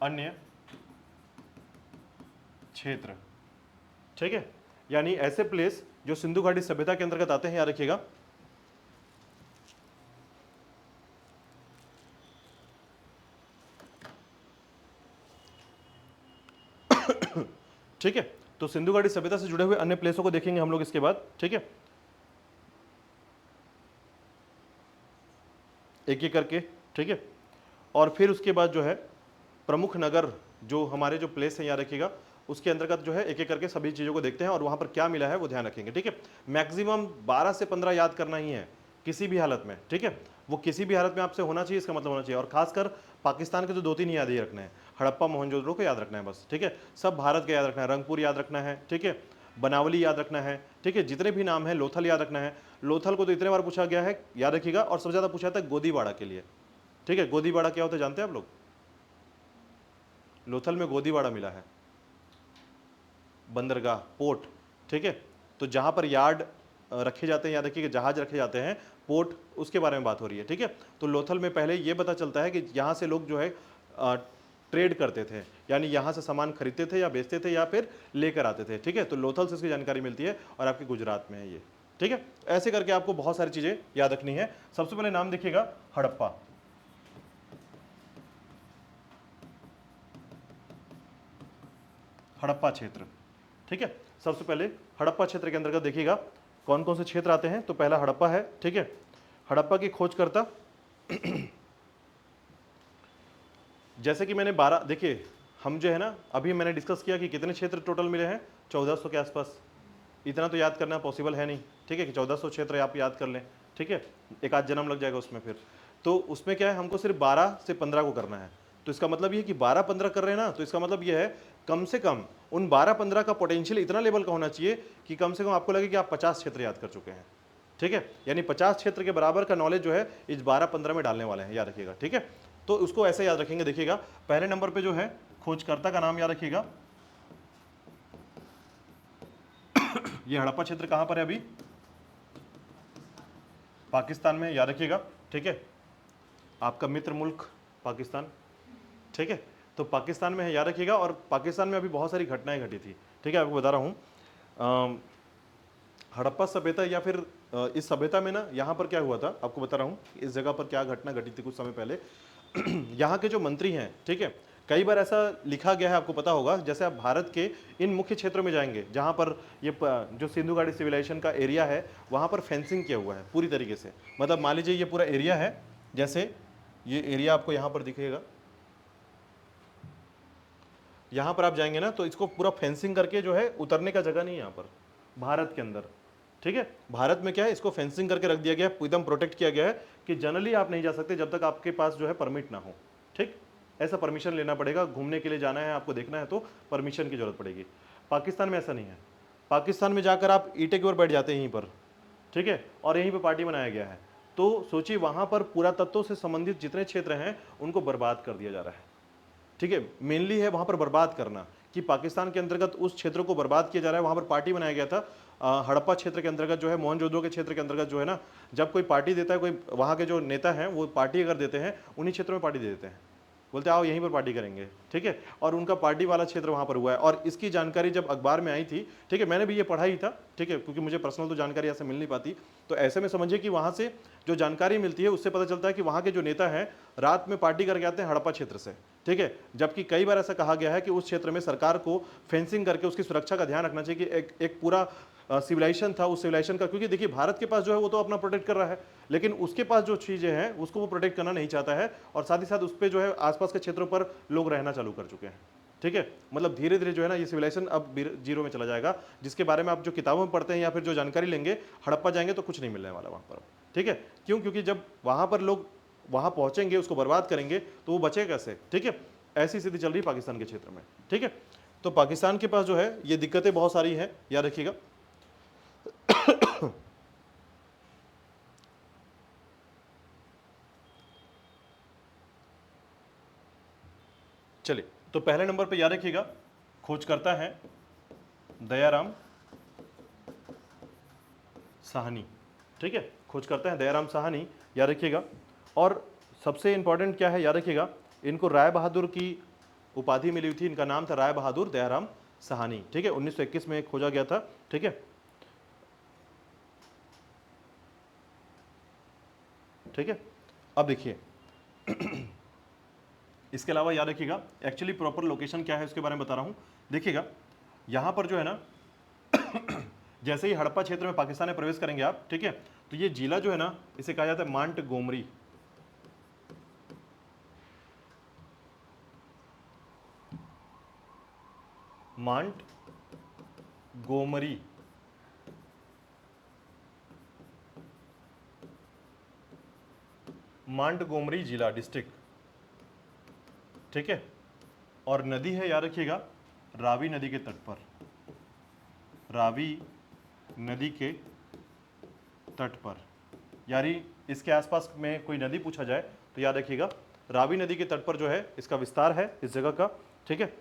अन्य क्षेत्र। ठीक है, यानी ऐसे प्लेस जो सिंधु घाटी सभ्यता के अंतर्गत आते हैं, याद रखिएगा। ठीक है, तो सिंधु घाटी सभ्यता से जुड़े हुए अन्य प्लेसों को देखेंगे हम लोग इसके बाद। ठीक है, एक एक करके। ठीक है, और फिर उसके बाद जो है प्रमुख नगर जो हमारे जो प्लेस है, याद रखिएगा, उसके अंतर्गत जो है एक एक करके सभी चीज़ों को देखते हैं, और वहाँ पर क्या मिला है वो ध्यान रखेंगे। ठीक है, मैक्सिमम 12 से 15 याद करना ही है किसी भी हालत में। ठीक है, वो किसी भी हालत में आपसे होना चाहिए, इसका मतलब होना चाहिए। और खासकर पाकिस्तान के तो 2-3 याद ही रखना है, हड़प्पा मोहनजोदड़ो को याद रखना है बस। ठीक है, सब भारत का याद रखना है, रंगपुर याद रखना है। ठीक है, बनावली याद रखना है। ठीक है, जितने भी नाम है, लोथल याद रखना है। लोथल को तो इतने बार पूछा गया है, याद रखिएगा, और सबसे ज़्यादा पूछा था गोदीबाड़ा के लिए। ठीक है, गोदीबाड़ा क्या होता है जानते हैं आप लोग? लोथल में गोदीबाड़ा मिला है, बंदरगाह, पोर्ट। ठीक है, तो जहां पर यार्ड रखे जाते हैं, याद रखिए, जहाज रखे जाते हैं, पोर्ट, उसके बारे में बात हो रही है, ठीक है। तो लोथल में पहले ये पता चलता है कि यहाँ से लोग जो है ट्रेड करते थे, यानी यहाँ से सामान खरीदते थे या बेचते थे या फिर लेकर आते थे, ठीक है। तो लोथल से इसकी जानकारी मिलती है और आपके गुजरात में है ये, ठीक है। ऐसे करके आपको बहुत सारी चीज़ें याद रखनी है। सबसे पहले नाम देखिएगा हड़प्पा, हड़प्पा क्षेत्र, ठीक है। सबसे पहले हड़प्पा क्षेत्र के अंतर्गत देखिएगा कौन कौन से क्षेत्र आते हैं। तो पहला हड़प्पा है, ठीक है। हड़प्पा की खोजकर्ता जैसे कि मैंने 12, देखिए हम जो है ना, अभी मैंने डिस्कस किया कि कितने क्षेत्र टोटल मिले हैं, 1400 के आसपास। इतना तो याद करना पॉसिबल है नहीं, ठीक है, कि 1400 क्षेत्र आप याद कर लें, ठीक है। एक आध जन्म लग जाएगा उसमें फिर। तो उसमें क्या है, हमको सिर्फ 12 से 15 को करना है। तो इसका मतलब ये है कि 12-15 कर रहे हैं ना, तो इसका मतलब ये है कम से कम उन 12-15 का पोटेंशियल इतना लेवल का होना चाहिए कि कम से कम आपको लगे कि आप 50 क्षेत्र याद कर चुके हैं, ठीक है। यानी 50 क्षेत्र के बराबर का नॉलेज जो है इस 12-15 में डालने वाले हैं, याद रखिएगा, ठीक है। तो उसको ऐसे याद रखेंगे। देखिएगा पहले नंबर पे जो है खोजकर्ता का नाम याद रखिएगा। ये हड़प्पा क्षेत्र कहां पर है अभी, पाकिस्तान में, याद रखिएगा, ठीक है। आपका मित्र मुल्क पाकिस्तान, ठीक है। तो पाकिस्तान में है, याद रखिएगा। और पाकिस्तान में अभी बहुत सारी घटनाएं घटी थी, ठीक है, आपको बता रहा हूँ। हड़प्पा सभ्यता या फिर इस सभ्यता में ना, यहाँ पर क्या हुआ था आपको बता रहा हूँ, इस जगह पर क्या घटना घटी थी कुछ समय पहले। यहाँ के जो मंत्री हैं, ठीक है, कई बार ऐसा लिखा गया है, आपको पता होगा, जैसे आप भारत के इन मुख्य क्षेत्रों में जाएंगे जहाँ पर ये जो सिंधु घाटी सिविलाइजेशन का एरिया है, वहाँ पर फेंसिंग किया हुआ है पूरी तरीके से। मतलब मान लीजिए ये पूरा एरिया है, जैसे ये एरिया आपको यहाँ पर दिखेगा, यहाँ पर आप जाएंगे ना तो इसको पूरा फेंसिंग करके जो है, उतरने का जगह नहीं है यहाँ पर भारत के अंदर, ठीक है। भारत में क्या है, इसको फेंसिंग करके रख दिया गया है, एकदम प्रोटेक्ट किया गया है कि जनरली आप नहीं जा सकते जब तक आपके पास जो है परमिट ना हो, ठीक। ऐसा परमिशन लेना पड़ेगा, घूमने के लिए जाना है, आपको देखना है तो परमिशन की जरूरत पड़ेगी। पाकिस्तान में ऐसा नहीं है। पाकिस्तान में जाकर आप ईंटे के ऊपर बैठ जाते हैं यहीं पर, ठीक है, और यहीं पर पार्टी बनाया गया है। तो सोचिए वहां पर पुरातत्वों से संबंधित जितने क्षेत्र हैं उनको बर्बाद कर दिया जा रहा है, ठीक है। मेनली है वहां पर बर्बाद करना, कि पाकिस्तान के अंतर्गत उस क्षेत्र को बर्बाद किया जा रहा है। वहां पर पार्टी बनाया गया था हड़प्पा क्षेत्र के अंतर्गत जो है, मोहनजोदड़ो के क्षेत्र के अंतर्गत जो है ना, जब कोई पार्टी देता है, कोई वहां के जो नेता हैं वो पार्टी अगर देते हैं, उन्हीं क्षेत्रों में पार्टी दे देते हैं, बोलते हैं आओ यहीं पर पार्टी करेंगे, ठीक है। और उनका पार्टी वाला क्षेत्र वहां पर हुआ है। और इसकी जानकारी जब अखबार में आई थी, ठीक है, मैंने भी ये पढ़ा ही था, ठीक है, क्योंकि मुझे पर्सनल तो जानकारी ऐसे मिल नहीं पाती। तो ऐसे में समझिए कि वहां से जो जानकारी मिलती है उससे पता चलता है कि वहां के जो नेता हैं रात में पार्टी करके आते हैं हड़प्पा क्षेत्र से, ठीक है। जबकि कई बार ऐसा कहा गया है कि उस क्षेत्र में सरकार को फेंसिंग करके उसकी सुरक्षा का ध्यान रखना चाहिए कि एक पूरा सिविलाइजेशन था, उस सिविलाइजेशन का, क्योंकि देखिए भारत के पास जो है वो तो अपना प्रोटेक्ट कर रहा है, लेकिन उसके पास जो चीज़ें हैं उसको वो प्रोटेक्ट करना नहीं चाहता है। और साथ ही साथ उस पर जो है आसपास के क्षेत्रों पर लोग रहना चालू कर चुके हैं, ठीक है। मतलब धीरे धीरे जो है ना ये सिविलाइजेशन अब जीरो में चला जाएगा, जिसके बारे में आप जो किताबों में पढ़ते हैं या फिर जो जानकारी लेंगे, हड़प्पा जाएंगे तो कुछ नहीं मिलने वाला वहाँ पर, ठीक है। क्यों, क्योंकि जब वहाँ पर लोग वहाँ पहुँचेंगे, उसको बर्बाद करेंगे तो वो बचेगा कैसे, ठीक है। ऐसी स्थिति चल रही है पाकिस्तान के क्षेत्र में, ठीक है। तो पाकिस्तान के पास जो है ये दिक्कतें बहुत सारी हैं, याद रखिएगा। चलिए, तो पहले नंबर पे याद रखिएगा खोजकर्ता है दयाराम साहनी, ठीक है। खोजकर्ता है दयाराम साहनी, याद रखिएगा। और सबसे इंपॉर्टेंट क्या है, याद रखिएगा, इनको राय बहादुर की उपाधि मिली हुई थी। इनका नाम था राय बहादुर दयाराम साहनी, ठीक है। 1921 में खोजा गया था, ठीक है, ठीक है। अब देखिए इसके अलावा याद रखिएगा एक्चुअली प्रॉपर लोकेशन क्या है उसके बारे में बता रहा हूं। देखिएगा यहां पर जो है ना जैसे ही हड़प्पा क्षेत्र में पाकिस्तान में प्रवेश करेंगे आप, ठीक है, तो ये जिला जो है ना इसे कहा जाता है मांट गोमरी, मांट गोमरी, मांट गोमरी जिला डिस्ट्रिक्ट, ठीक है। और नदी है, याद रखिएगा, रावी नदी के तट पर, रावी नदी के तट पर। यानी इसके आसपास में कोई नदी पूछा जाए तो याद रखिएगा रावी नदी के तट पर जो है इसका विस्तार है इस जगह का, ठीक है।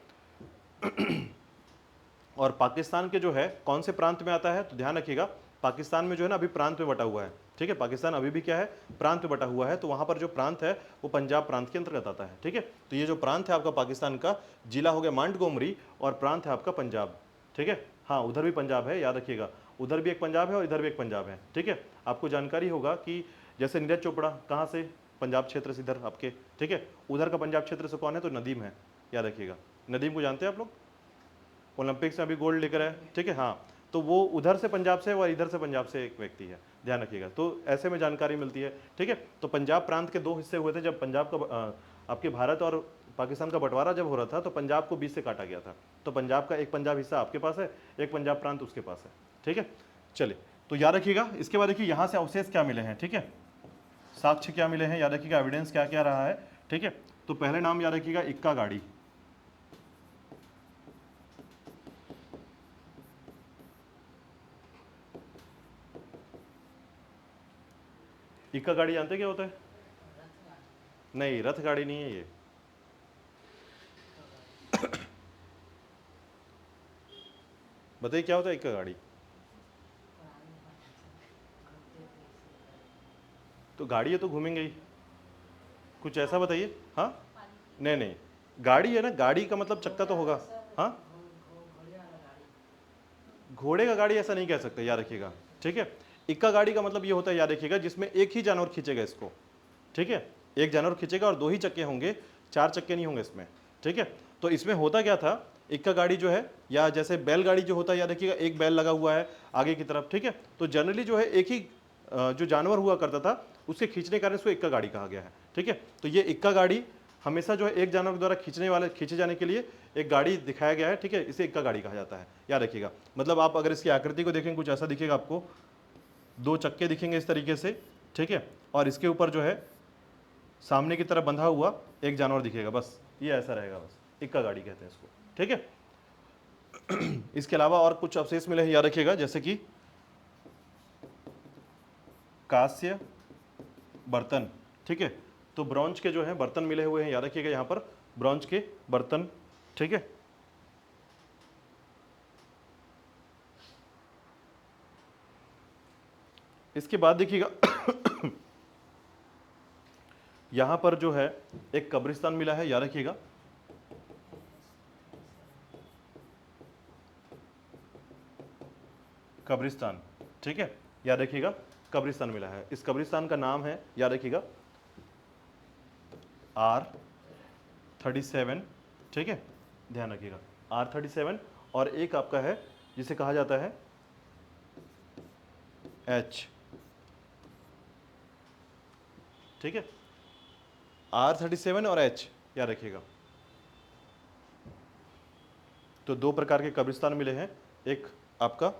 और पाकिस्तान के जो है कौन से प्रांत में आता है, तो ध्यान रखिएगा पाकिस्तान में जो है ना अभी प्रांत में बटा हुआ है, ठीक है, पाकिस्तान अभी भी क्या है, प्रांत में बटा हुआ है, तो वहां पर जो प्रांत है वो पंजाब प्रांत के अंतर्गत आता है। ठीक है, तो ये जो प्रांत है आपका पाकिस्तान का, जिला हो गया मांटगोमरी और प्रांत है आपका पंजाब। ठीक है, हाँ उधर भी पंजाब है, याद रखिएगा, उधर भी एक पंजाब है और इधर भी एक पंजाब है। ठीक है, आपको जानकारी होगा कि जैसे नीरज चोपड़ा कहाँ से, पंजाब क्षेत्र से इधर आपके, ठीक है, उधर का पंजाब क्षेत्र से कौन है, तो नदीम है, याद रखिएगा। नदीम को जानते हैं आप लोग, ओलंपिक्स में अभी गोल्ड लेकर है। ठीक है, हाँ, तो वो उधर से पंजाब से और इधर से पंजाब से एक व्यक्ति है, ध्यान रखिएगा। तो ऐसे में जानकारी मिलती है। ठीक है, तो पंजाब प्रांत के दो हिस्से हुए थे जब पंजाब का आपके भारत और पाकिस्तान का बंटवारा जब हो रहा था, तो पंजाब को बीच से काटा गया था। तो पंजाब का एक पंजाब हिस्सा आपके पास है, एक पंजाब प्रांत उसके पास है। ठीक है, चलिए, तो याद रखिएगा। इसके बाद देखिए यहाँ से अवशेष क्या मिले हैं, ठीक है, साक्ष्य क्या मिले हैं, याद रखिएगा, एविडेंस क्या क्या रहा है। ठीक है, तो पहले नाम याद रखिएगा, इक्का गाड़ी। इक्का गाड़ी जानते क्या होता है? नहीं, रथ गाड़ी नहीं है ये। बताइए क्या होता है इक्का गाड़ी? तो गाड़ी है तो घूमेंगे ही, कुछ ऐसा बताइए। हाँ, नहीं नहीं, गाड़ी है ना, गाड़ी का मतलब चक्का तो होगा। हाँ, घोड़े का गाड़ी ऐसा नहीं कह सकते, याद रखिएगा। ठीक है, इक्का गाड़ी का मतलब ये होता है, याद रखिएगा, जिसमें एक ही जानवर खींचेगा इसको। ठीक है, एक जानवर खींचेगा और दो ही चक्के होंगे, चार चक्के नहीं होंगे इसमें। ठीक है, तो इसमें होता क्या था, इक्का गाड़ी जो है, या जैसे बैलगाड़ी जो होता है, याद रखिएगा, एक बैल लगा हुआ है आगे की तरफ। ठीक है, तो जनरली जो है एक ही जो जानवर हुआ करता था उसके खींचने के कारण इसको इक्का गाड़ी कहा गया है। ठीक है, तो ये इक्का गाड़ी हमेशा जो है एक जानवर द्वारा खींचे जाने के लिए एक गाड़ी दिखाया गया है। ठीक है, इसे इक्का गाड़ी कहा जाता है, याद रखिएगा। मतलब आप अगर इसकी आकृति को देखें, कुछ ऐसा दिखेगा आपको, दो चक्के दिखेंगे इस तरीके से। ठीक है, और इसके ऊपर जो है सामने की तरफ बंधा हुआ एक जानवर दिखेगा, बस ये ऐसा रहेगा, बस इक्का गाड़ी कहते हैं इसको। ठीक है, इसके अलावा और कुछ अवशेष मिले हैं, याद रखिएगा, जैसे कि कांस्य बर्तन। ठीक है, तो ब्रॉन्ज के जो है बर्तन मिले हुए हैं, याद रखिएगा, यहाँ पर ब्रॉन्ज के बर्तन। ठीक है, इसके बाद देखिएगा यहां पर जो है एक कब्रिस्तान मिला है, याद रखिएगा। कब्रिस्तान, ठीक है, याद रखिएगा, कब्रिस्तान मिला है। इस कब्रिस्तान का नाम है, याद रखिएगा, R37। ठीक है, ध्यान रखिएगा, R37, और एक आपका है जिसे कहा जाता है H। ठीक है, R37 और H, याद रखिएगा। तो दो प्रकार के कब्रिस्तान मिले हैं, एक आपका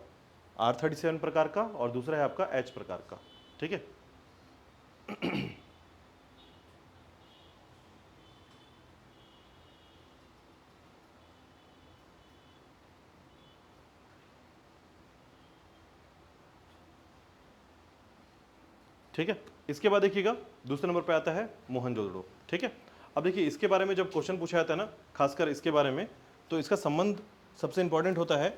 R37 प्रकार का और दूसरा है आपका H प्रकार का। ठीक है, ठीक है, इसके बाद देखिएगा दूसरे नंबर पे आता है मोहनजोदड़ो। ठीक है, अब देखिए इसके बारे में जब क्वेश्चन पूछा जाता है ना, खासकर इसके बारे में, तो इसका संबंध सबसे इंपॉर्टेंट होता है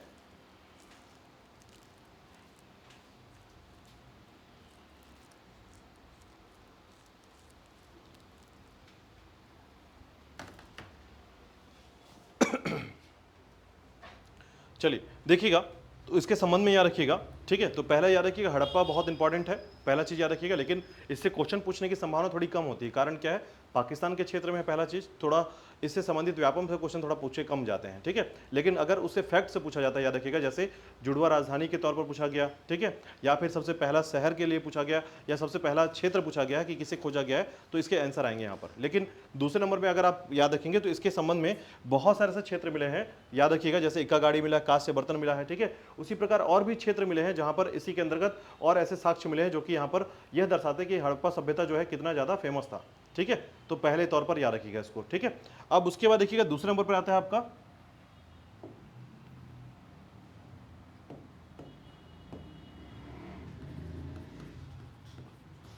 चलिए देखिएगा, तो इसके संबंध में याद रखिएगा। ठीक है, तो पहला याद रखिएगा, हड़प्पा बहुत इंपॉर्टेंट है, पहला चीज याद रखिएगा, लेकिन इससे क्वेश्चन पूछने की संभावना थोड़ी कम होती है। कारण क्या है, पाकिस्तान के क्षेत्र में है पहला चीज, थोड़ा इससे संबंधित व्यापम से क्वेश्चन थोड़ा पूछे कम जाते हैं। ठीक है, लेकिन अगर उससे फैक्ट से पूछा जाता है, याद रखिएगा, जैसे जुड़वा राजधानी के तौर पर पूछा गया, ठीक है, या फिर सबसे पहला शहर के लिए पूछा गया, या सबसे पहला क्षेत्र पूछा गया है कि किसे खोजा गया है, तो इसके आंसर आएंगे यहाँ पर। लेकिन दूसरे नंबर में अगर आप याद रखेंगे तो इसके संबंध में बहुत सारे ऐसे क्षेत्र मिले हैं, याद रखिएगा, जैसे इक्का गाड़ी मिला, कांस्य बर्तन मिला है। ठीक है, उसी प्रकार और भी क्षेत्र मिले हैं जहां पर इसी के अंतर्गत और ऐसे साक्ष्य मिले हैं जो कि यहाँ पर यह दर्शाते हैं कि हड़प्पा सभ्यता जो है कितना ज्यादा फेमस था। ठीक है, तो पहले तौर पर याद रखिएगा इसको। ठीक है, अब उसके बाद देखिएगा दूसरे नंबर पर आता है आपका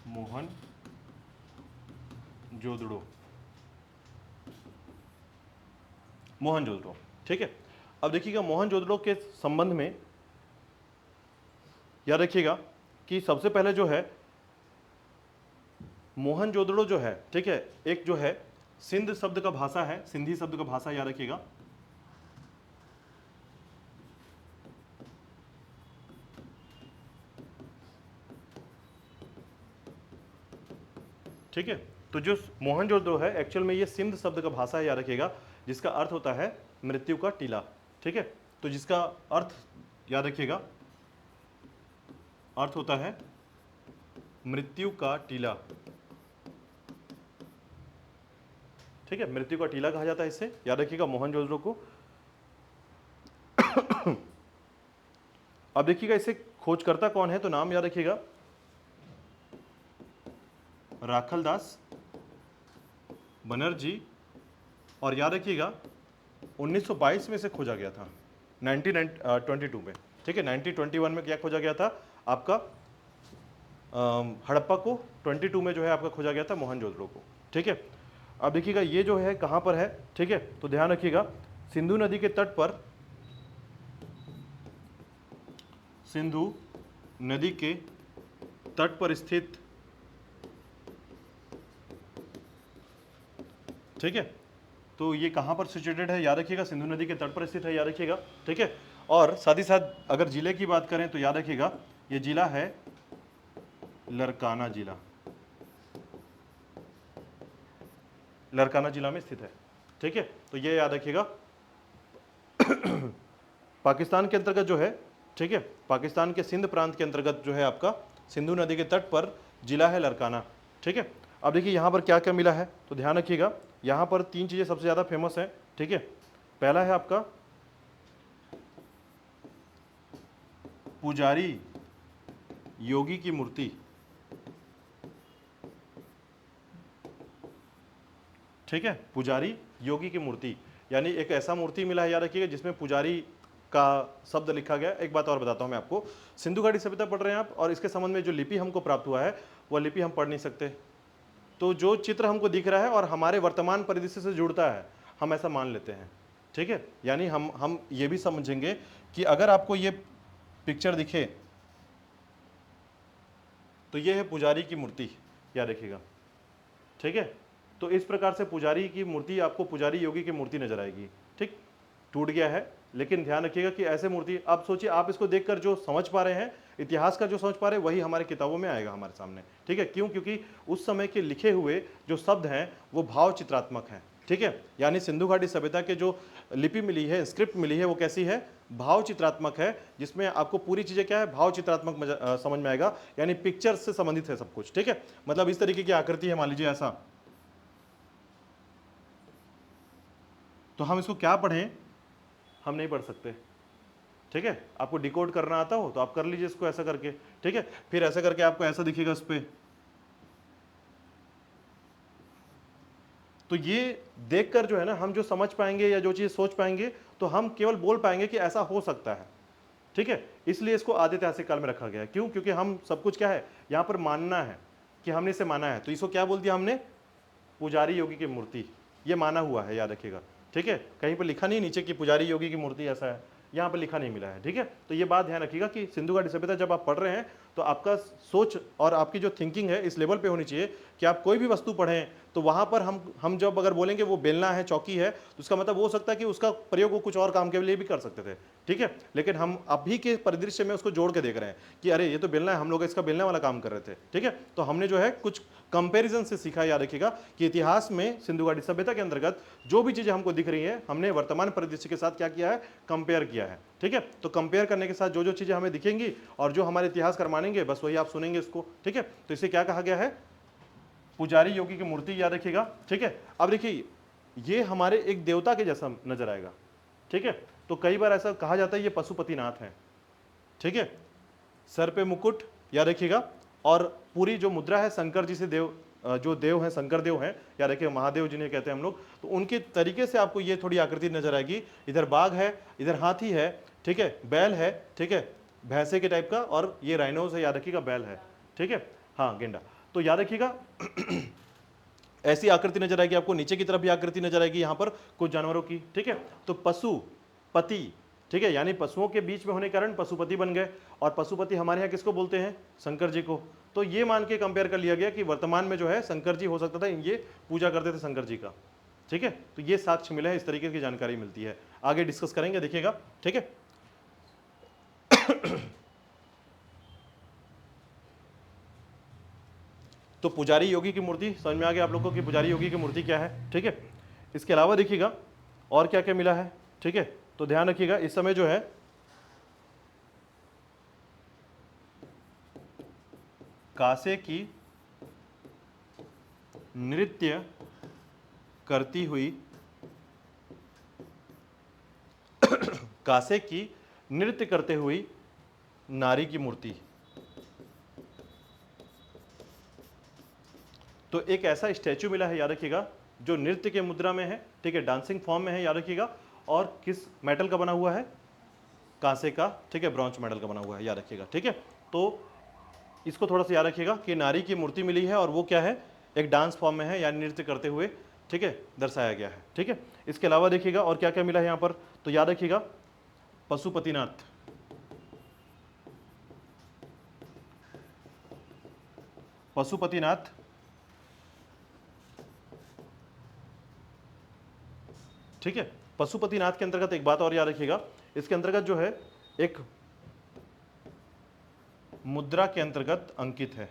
मोहनजोदड़ो। मोहनजोदड़ो, ठीक है, अब देखिएगा मोहनजोदड़ो के संबंध में याद रखिएगा कि सबसे पहले जो है मोहनजोदड़ो जो है, ठीक है, एक जो है सिंध शब्द का भाषा है, सिंधी शब्द का भाषा, याद रखिएगा। ठीक है, तो जो मोहनजोदड़ो है एक्चुअल में ये सिंध शब्द का भाषा है, याद रखिएगा, जिसका अर्थ होता है मृत्यु का टीला। ठीक है, तो जिसका अर्थ याद रखिएगा, अर्थ होता है मृत्यु का टीला। ठीक है, मृत्यु का टीला कहा जाता है इसे, याद रखिएगा मोहनजोदड़ो को। अब देखिएगा इसे खोजकर्ता कौन है, तो नाम याद रखिएगा राखलदास बनर्जी, और याद रखिएगा 1922 में इसे खोजा गया था, 1922 में। ठीक है, 1921 में क्या खोजा गया था आपका, हड़प्पा को, 22 में जो है आपका खोजा गया था मोहनजोदड़ो को। ठीक है, अब देखिएगा ये जो है कहाँ पर है, ठीक है, तो ध्यान रखिएगा सिंधु नदी के तट पर, सिंधु नदी के तट पर स्थित, ठीक है, तो ये कहाँ पर सिचुएटेड है, याद रखिएगा सिंधु नदी के तट पर स्थित है, याद रखिएगा। ठीक है, और साथ ही साथ अगर जिले की बात करें तो याद रखिएगा ये जिला है लरकाना जिला, लरकाना जिला में स्थित है। ठीक है, तो ये याद रखिएगा पाकिस्तान के अंतर्गत जो है, ठीक है, पाकिस्तान के सिंध प्रांत के अंतर्गत जो है आपका सिंधु नदी के तट पर जिला है लरकाना। ठीक है, अब देखिए यहाँ पर क्या क्या मिला है, तो ध्यान रखिएगा यहाँ पर 3 चीज़ें सबसे ज़्यादा फेमस है। ठीक है, पहला है आपका पुजारी योगी की मूर्ति। ठीक है, पुजारी योगी की मूर्ति, यानी एक ऐसा मूर्ति मिला है, याद रखिएगा, जिसमें पुजारी का शब्द लिखा गया। एक बात और बताता हूं मैं आपको, सिंधु घाटी सभ्यता पढ़ रहे हैं आप, और इसके संबंध में जो लिपि हमको प्राप्त हुआ है वह लिपि हम पढ़ नहीं सकते, तो जो चित्र हमको दिख रहा है और हमारे वर्तमान परिदृश्य से जुड़ता है, हम ऐसा मान लेते हैं। ठीक है, यानी हम ये भी समझेंगे कि अगर आपको ये पिक्चर दिखे तो ये है पुजारी की मूर्ति, याद रखिएगा। ठीक है, तो इस प्रकार से पुजारी की मूर्ति आपको पुजारी योगी की मूर्ति नजर आएगी। ठीक, टूट गया है, लेकिन ध्यान रखिएगा कि ऐसे मूर्ति, आप सोचिए, आप इसको देखकर जो समझ पा रहे हैं, इतिहास का जो समझ पा रहे हैं, वही हमारे किताबों में आएगा हमारे सामने। ठीक है, क्यों? क्योंकि उस समय के लिखे हुए जो शब्द हैं वो भाव चित्रात्मक हैं। ठीक है, यानी सिंधु घाटी सभ्यता के जो लिपि मिली है, स्क्रिप्ट मिली है, वो कैसी है, भाव चित्रात्मक है, जिसमें आपको पूरी चीजें क्या है, भाव चित्रात्मक समझ में आएगा, यानी पिक्चर से संबंधित है सब कुछ। ठीक है, मतलब इस तरीके की आकृति है, मान लीजिए ऐसा, तो हम इसको क्या पढ़ें, हम नहीं पढ़ सकते। ठीक है, आपको डिकोड करना आता हो तो आप कर लीजिए इसको ऐसा करके। ठीक है, फिर ऐसा करके आपको ऐसा दिखेगा इस पे, तो ये देखकर जो है ना, हम जो समझ पाएंगे या जो चीज सोच पाएंगे, तो हम केवल बोल पाएंगे कि ऐसा हो सकता है। ठीक है, इसलिए इसको आदि ऐतिहासिक काल में रखा गया है। क्यों? क्योंकि हम सब कुछ क्या है, यहाँ पर मानना है कि हमने इसे माना है, तो इसको क्या बोल दिया हमने, पुजारी योगी की मूर्ति, ये माना हुआ है, याद रखिएगा। ठीक है, कहीं पर लिखा नहीं नीचे कि पुजारी योगी की मूर्ति ऐसा है, यहाँ पर लिखा नहीं मिला है। ठीक है, तो ये बात ध्यान रखिएगा कि सिंधु घाटी सभ्यता जब आप पढ़ रहे हैं तो आपका सोच और आपकी जो थिंकिंग है इस लेवल पे होनी चाहिए कि आप कोई भी वस्तु पढ़ें तो वहाँ पर हम जब अगर बोलेंगे वो बेलना है, चौकी है, तो उसका मतलब हो सकता है कि उसका प्रयोग वो कुछ और काम के लिए भी कर सकते थे। ठीक है, लेकिन हम अभी के परिदृश्य में उसको जोड़ के देख रहे हैं कि अरे ये तो बेलना है, हम लोग इसका बेलने वाला काम कर रहे थे। ठीक है, तो हमने जो है कुछ कंपैरिजन से सीखा, याद रखिएगा कि इतिहास में सिंधु घाटी सभ्यता के अंतर्गत जो भी चीजें हमको दिख रही हैं, हमने वर्तमान परिदृश्य के साथ क्या किया है, कंपेयर किया है। ठीक है, तो कंपेयर करने के साथ जो जो चीजें हमें दिखेंगी और जो हमारे इतिहासकार मानेंगे, बस वही आप सुनेंगे इसको। ठीक है, तो इसे क्या कहा गया है, पुजारी योगी की मूर्ति, याद रखिएगा। ठीक है, अब देखिए ये हमारे एक देवता के जैसा नजर आएगा। ठीक है, तो कई बार ऐसा कहा जाता है ये पशुपतिनाथ है। ठीक है, सर पे मुकुट, याद रखिएगा, और पूरी जो मुद्रा है शंकर जी से देव, जो देव हैं शंकर देव हैं, याद रखिए, महादेव जिन्हें कहते हैं हम लोग, तो उनके तरीके से आपको ये थोड़ी आकृति नजर आएगी। इधर बाघ है, इधर हाथी है, ठीक है, बैल है, ठीक है, भैंसे के टाइप का, और ये राइनोस है, याद रखिएगा, बैल है। ठीक है, हाँ, गेंडा, तो याद रखिएगा ऐसी आकृति नजर आएगी आपको। नीचे की तरफ भी आकृति नजर आएगी यहाँ पर कुछ जानवरों की। ठीक है, तो पशुपति, ठीक है, यानी पशुओं के बीच में होने के कारण पशुपति बन गए, और पशुपति हमारे यहाँ किसको बोलते हैं, शंकर जी को। तो ये मान के कंपेयर कर लिया गया कि वर्तमान में जो है शंकर जी हो सकता था ये पूजा करते थे शंकर जी का। ठीक है, तो ये साक्ष्य मिले हैं, इस तरीके की जानकारी मिलती है। आगे डिस्कस करेंगे, देखिएगा। ठीक है, तो पुजारी योगी की मूर्ति समझ में आ गया आप लोगों को कि पुजारी योगी की मूर्ति क्या है। ठीक है, इसके अलावा देखिएगा और क्या क्या मिला है। ठीक है, तो ध्यान रखिएगा इस समय जो है कासे की नृत्य करती हुई कासे की नृत्य करते हुई नारी की मूर्ति। तो एक ऐसा स्टैचू मिला है, याद रखिएगा, जो नृत्य के मुद्रा में है। ठीक है, डांसिंग फॉर्म में है, याद रखिएगा। और किस मेटल का बना हुआ है? कांसे का। ठीक है, ब्रॉन्ज मेटल का बना हुआ है, याद रखिएगा। ठीक है, तो इसको थोड़ा सा याद रखिएगा कि नारी की मूर्ति मिली है और वो क्या है? एक डांस फॉर्म में है, यानी नृत्य करते हुए, ठीक है, दर्शाया गया है। ठीक है, इसके अलावा देखिएगा और क्या क्या मिला है यहाँ पर, तो याद रखिएगा पशुपतिनाथ। पशुपतिनाथ, ठीक है, पशुपतिनाथ के अंतर्गत एक बात और याद रखिएगा, इसके अंतर्गत जो है एक मुद्रा के अंतर्गत अंकित है।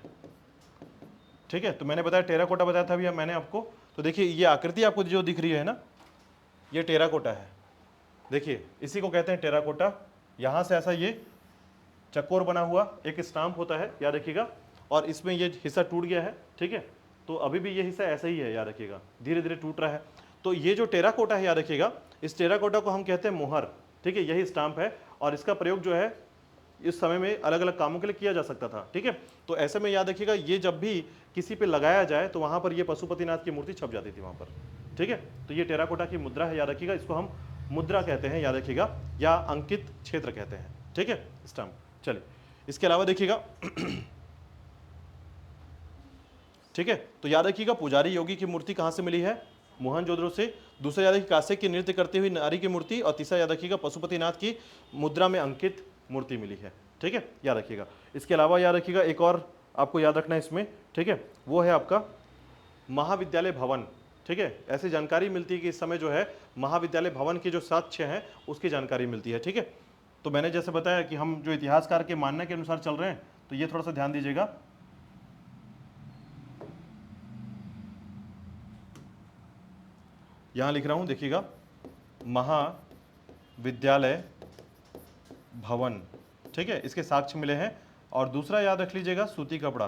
ठीक है, तो मैंने बताया टेराकोटा बताया था अभी मैंने आपको। तो देखिए ये आकृति आपको जो दिख रही है ना, ये टेराकोटा है। देखिए इसी को कहते हैं टेराकोटा। यहां से ऐसा ये चकोर बना हुआ एक स्टाम्प होता है, याद रखिएगा, और इसमें ये हिस्सा टूट गया है। ठीक है, तो अभी भी ये हिस्सा ऐसा ही है, याद रखिएगा, धीरे धीरे टूट रहा है। तो ये जो टेराकोटा है, याद रखिएगा, इस टेराकोटा को हम कहते हैं मोहर। ठीक है, यही स्टाम्प है और इसका प्रयोग जो है इस समय में अलग अलग कामों के लिए किया जा सकता था। ठीक है, तो ऐसे में याद रखिएगा ये जब भी किसी पे लगाया जाए तो वहां पर ये पशुपतिनाथ की मूर्ति छप जाती थी वहां पर। ठीक है, तो ये टेराकोटा की मुद्रा है, याद रखिएगा, इसको हम मुद्रा कहते हैं, याद रखिएगा, या अंकित क्षेत्र कहते हैं। ठीक है, स्टाम्प। चलिए इसके अलावा देखिएगा ठीक है, तो याद रखिएगा पुजारी योगी की मूर्ति कहां से मिली है? मोहनजोदड़ो से। दूसरा याद रखिए कांसे की नृत्य करती हुई नारी की मूर्ति, और तीसरा याद रखिएगा पशुपतिनाथ की मुद्रा में अंकित मूर्ति मिली है। ठीक है, याद रखिएगा। इसके अलावा याद रखिएगा एक और आपको याद रखना है इसमें, ठीक है, वो है आपका महाविद्यालय भवन। ठीक है, ऐसी जानकारी मिलती है कि इस समय जो है महाविद्यालय भवन के जो साक्ष्य हैं उसकी जानकारी मिलती है। ठीक है, तो मैंने जैसे बताया कि हम जो इतिहासकार के मानने के अनुसार चल रहे हैं, तो ये थोड़ा सा ध्यान दीजिएगा। यहां लिख रहा हूं, देखिएगा, महाविद्यालय भवन। ठीक है, इसके साक्ष्य मिले हैं। और दूसरा याद रख लीजिएगा सूती कपड़ा,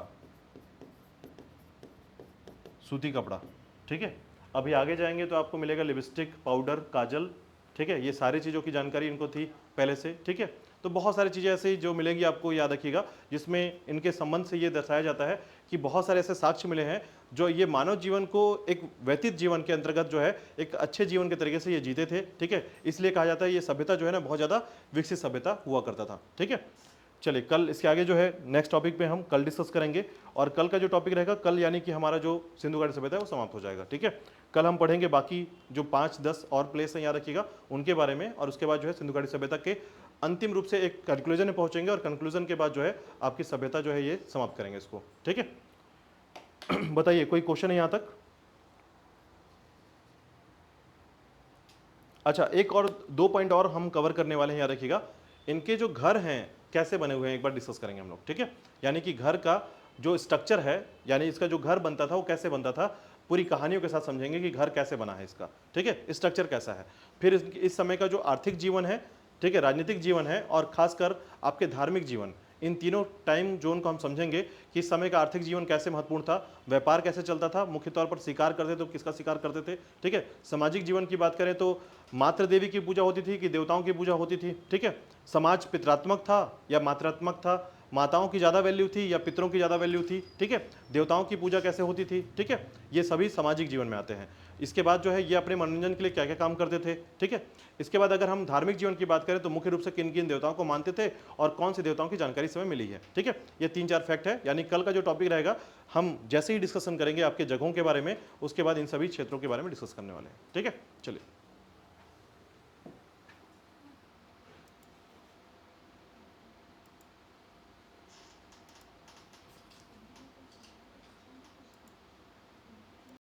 सूती कपड़ा। ठीक है, अभी आगे जाएंगे तो आपको मिलेगा लिपस्टिक, पाउडर, काजल। ठीक है, ये सारी चीज़ों की जानकारी इनको थी पहले से। ठीक है, तो बहुत सारी चीज़ें ऐसे जो मिलेंगी आपको, याद रखिएगा, जिसमें इनके संबंध से ये दर्शाया जाता है कि बहुत सारे ऐसे साक्ष्य मिले हैं जो ये मानव जीवन को एक व्यतीत जीवन के अंतर्गत जो है एक अच्छे जीवन के तरीके से ये जीते थे। ठीक है, इसलिए कहा जाता है ये सभ्यता जो है ना बहुत ज़्यादा विकसित सभ्यता हुआ करता था। ठीक है, चलिए कल इसके आगे जो है नेक्स्ट टॉपिक पे हम कल डिस्कस करेंगे। और कल का जो टॉपिक रहेगा, कल यानी कि हमारा जो सिंधु घाटी सभ्यता है वो समाप्त हो जाएगा। ठीक है, कल हम पढ़ेंगे बाकी जो 5-10 और प्लेस हैं, याद रखिएगा, उनके बारे में। और उसके बाद जो है सिंधु घाटी सभ्यता के अंतिम रूप से एक कंक्लूजन में पहुंचेंगे, और कंक्लूजन के बाद जो है आपकी सभ्यता जो है ये समाप्त करेंगे इसको। ठीक है, बताइए कोई क्वेश्चन है यहाँ तक? अच्छा, एक और 2 पॉइंट और हम कवर करने वाले हैं, याद रखिएगा। इनके जो घर हैं कैसे बने हुए हैं एक बार डिस्कस करेंगे हम लोग। ठीक है, यानी कि घर का जो स्ट्रक्चर है, यानी इसका जो घर बनता था वो कैसे बनता था, पूरी कहानियों के साथ समझेंगे कि घर कैसे बना है इसका। ठीक है, स्ट्रक्चर कैसा है। फिर इस समय का जो आर्थिक जीवन है, ठीक है, राजनीतिक जीवन है, और खासकर आपके धार्मिक जीवन, इन तीनों टाइम जोन को हम समझेंगे कि इस समय का आर्थिक जीवन कैसे महत्वपूर्ण था, व्यापार कैसे चलता था, मुख्य तौर पर शिकार करते तो किसका शिकार करते थे। ठीक है, सामाजिक जीवन की बात करें तो मातृ देवी की पूजा होती थी कि देवताओं की पूजा होती थी। ठीक है, समाज पितरात्मक था या मात्रात्मक था, माताओं की ज़्यादा वैल्यू थी या पितरों की ज़्यादा वैल्यू थी। ठीक है, देवताओं की पूजा कैसे होती थी। ठीक है, ये सभी सामाजिक जीवन में आते हैं। इसके बाद जो है ये अपने मनोरंजन के लिए क्या क्या काम करते थे। ठीक है, इसके बाद अगर हम धार्मिक जीवन की बात करें तो मुख्य रूप से किन किन देवताओं को मानते थे और कौन से देवताओं की जानकारी इस समय मिली है। ठीक है, ये 3-4 फैक्ट है। यानी कल का जो टॉपिक रहेगा हम जैसे ही डिस्कशन करेंगे आपके जगहों के बारे में, उसके बाद इन सभी क्षेत्रों के बारे में डिस्कस करने वाले हैं। ठीक है, चलिए।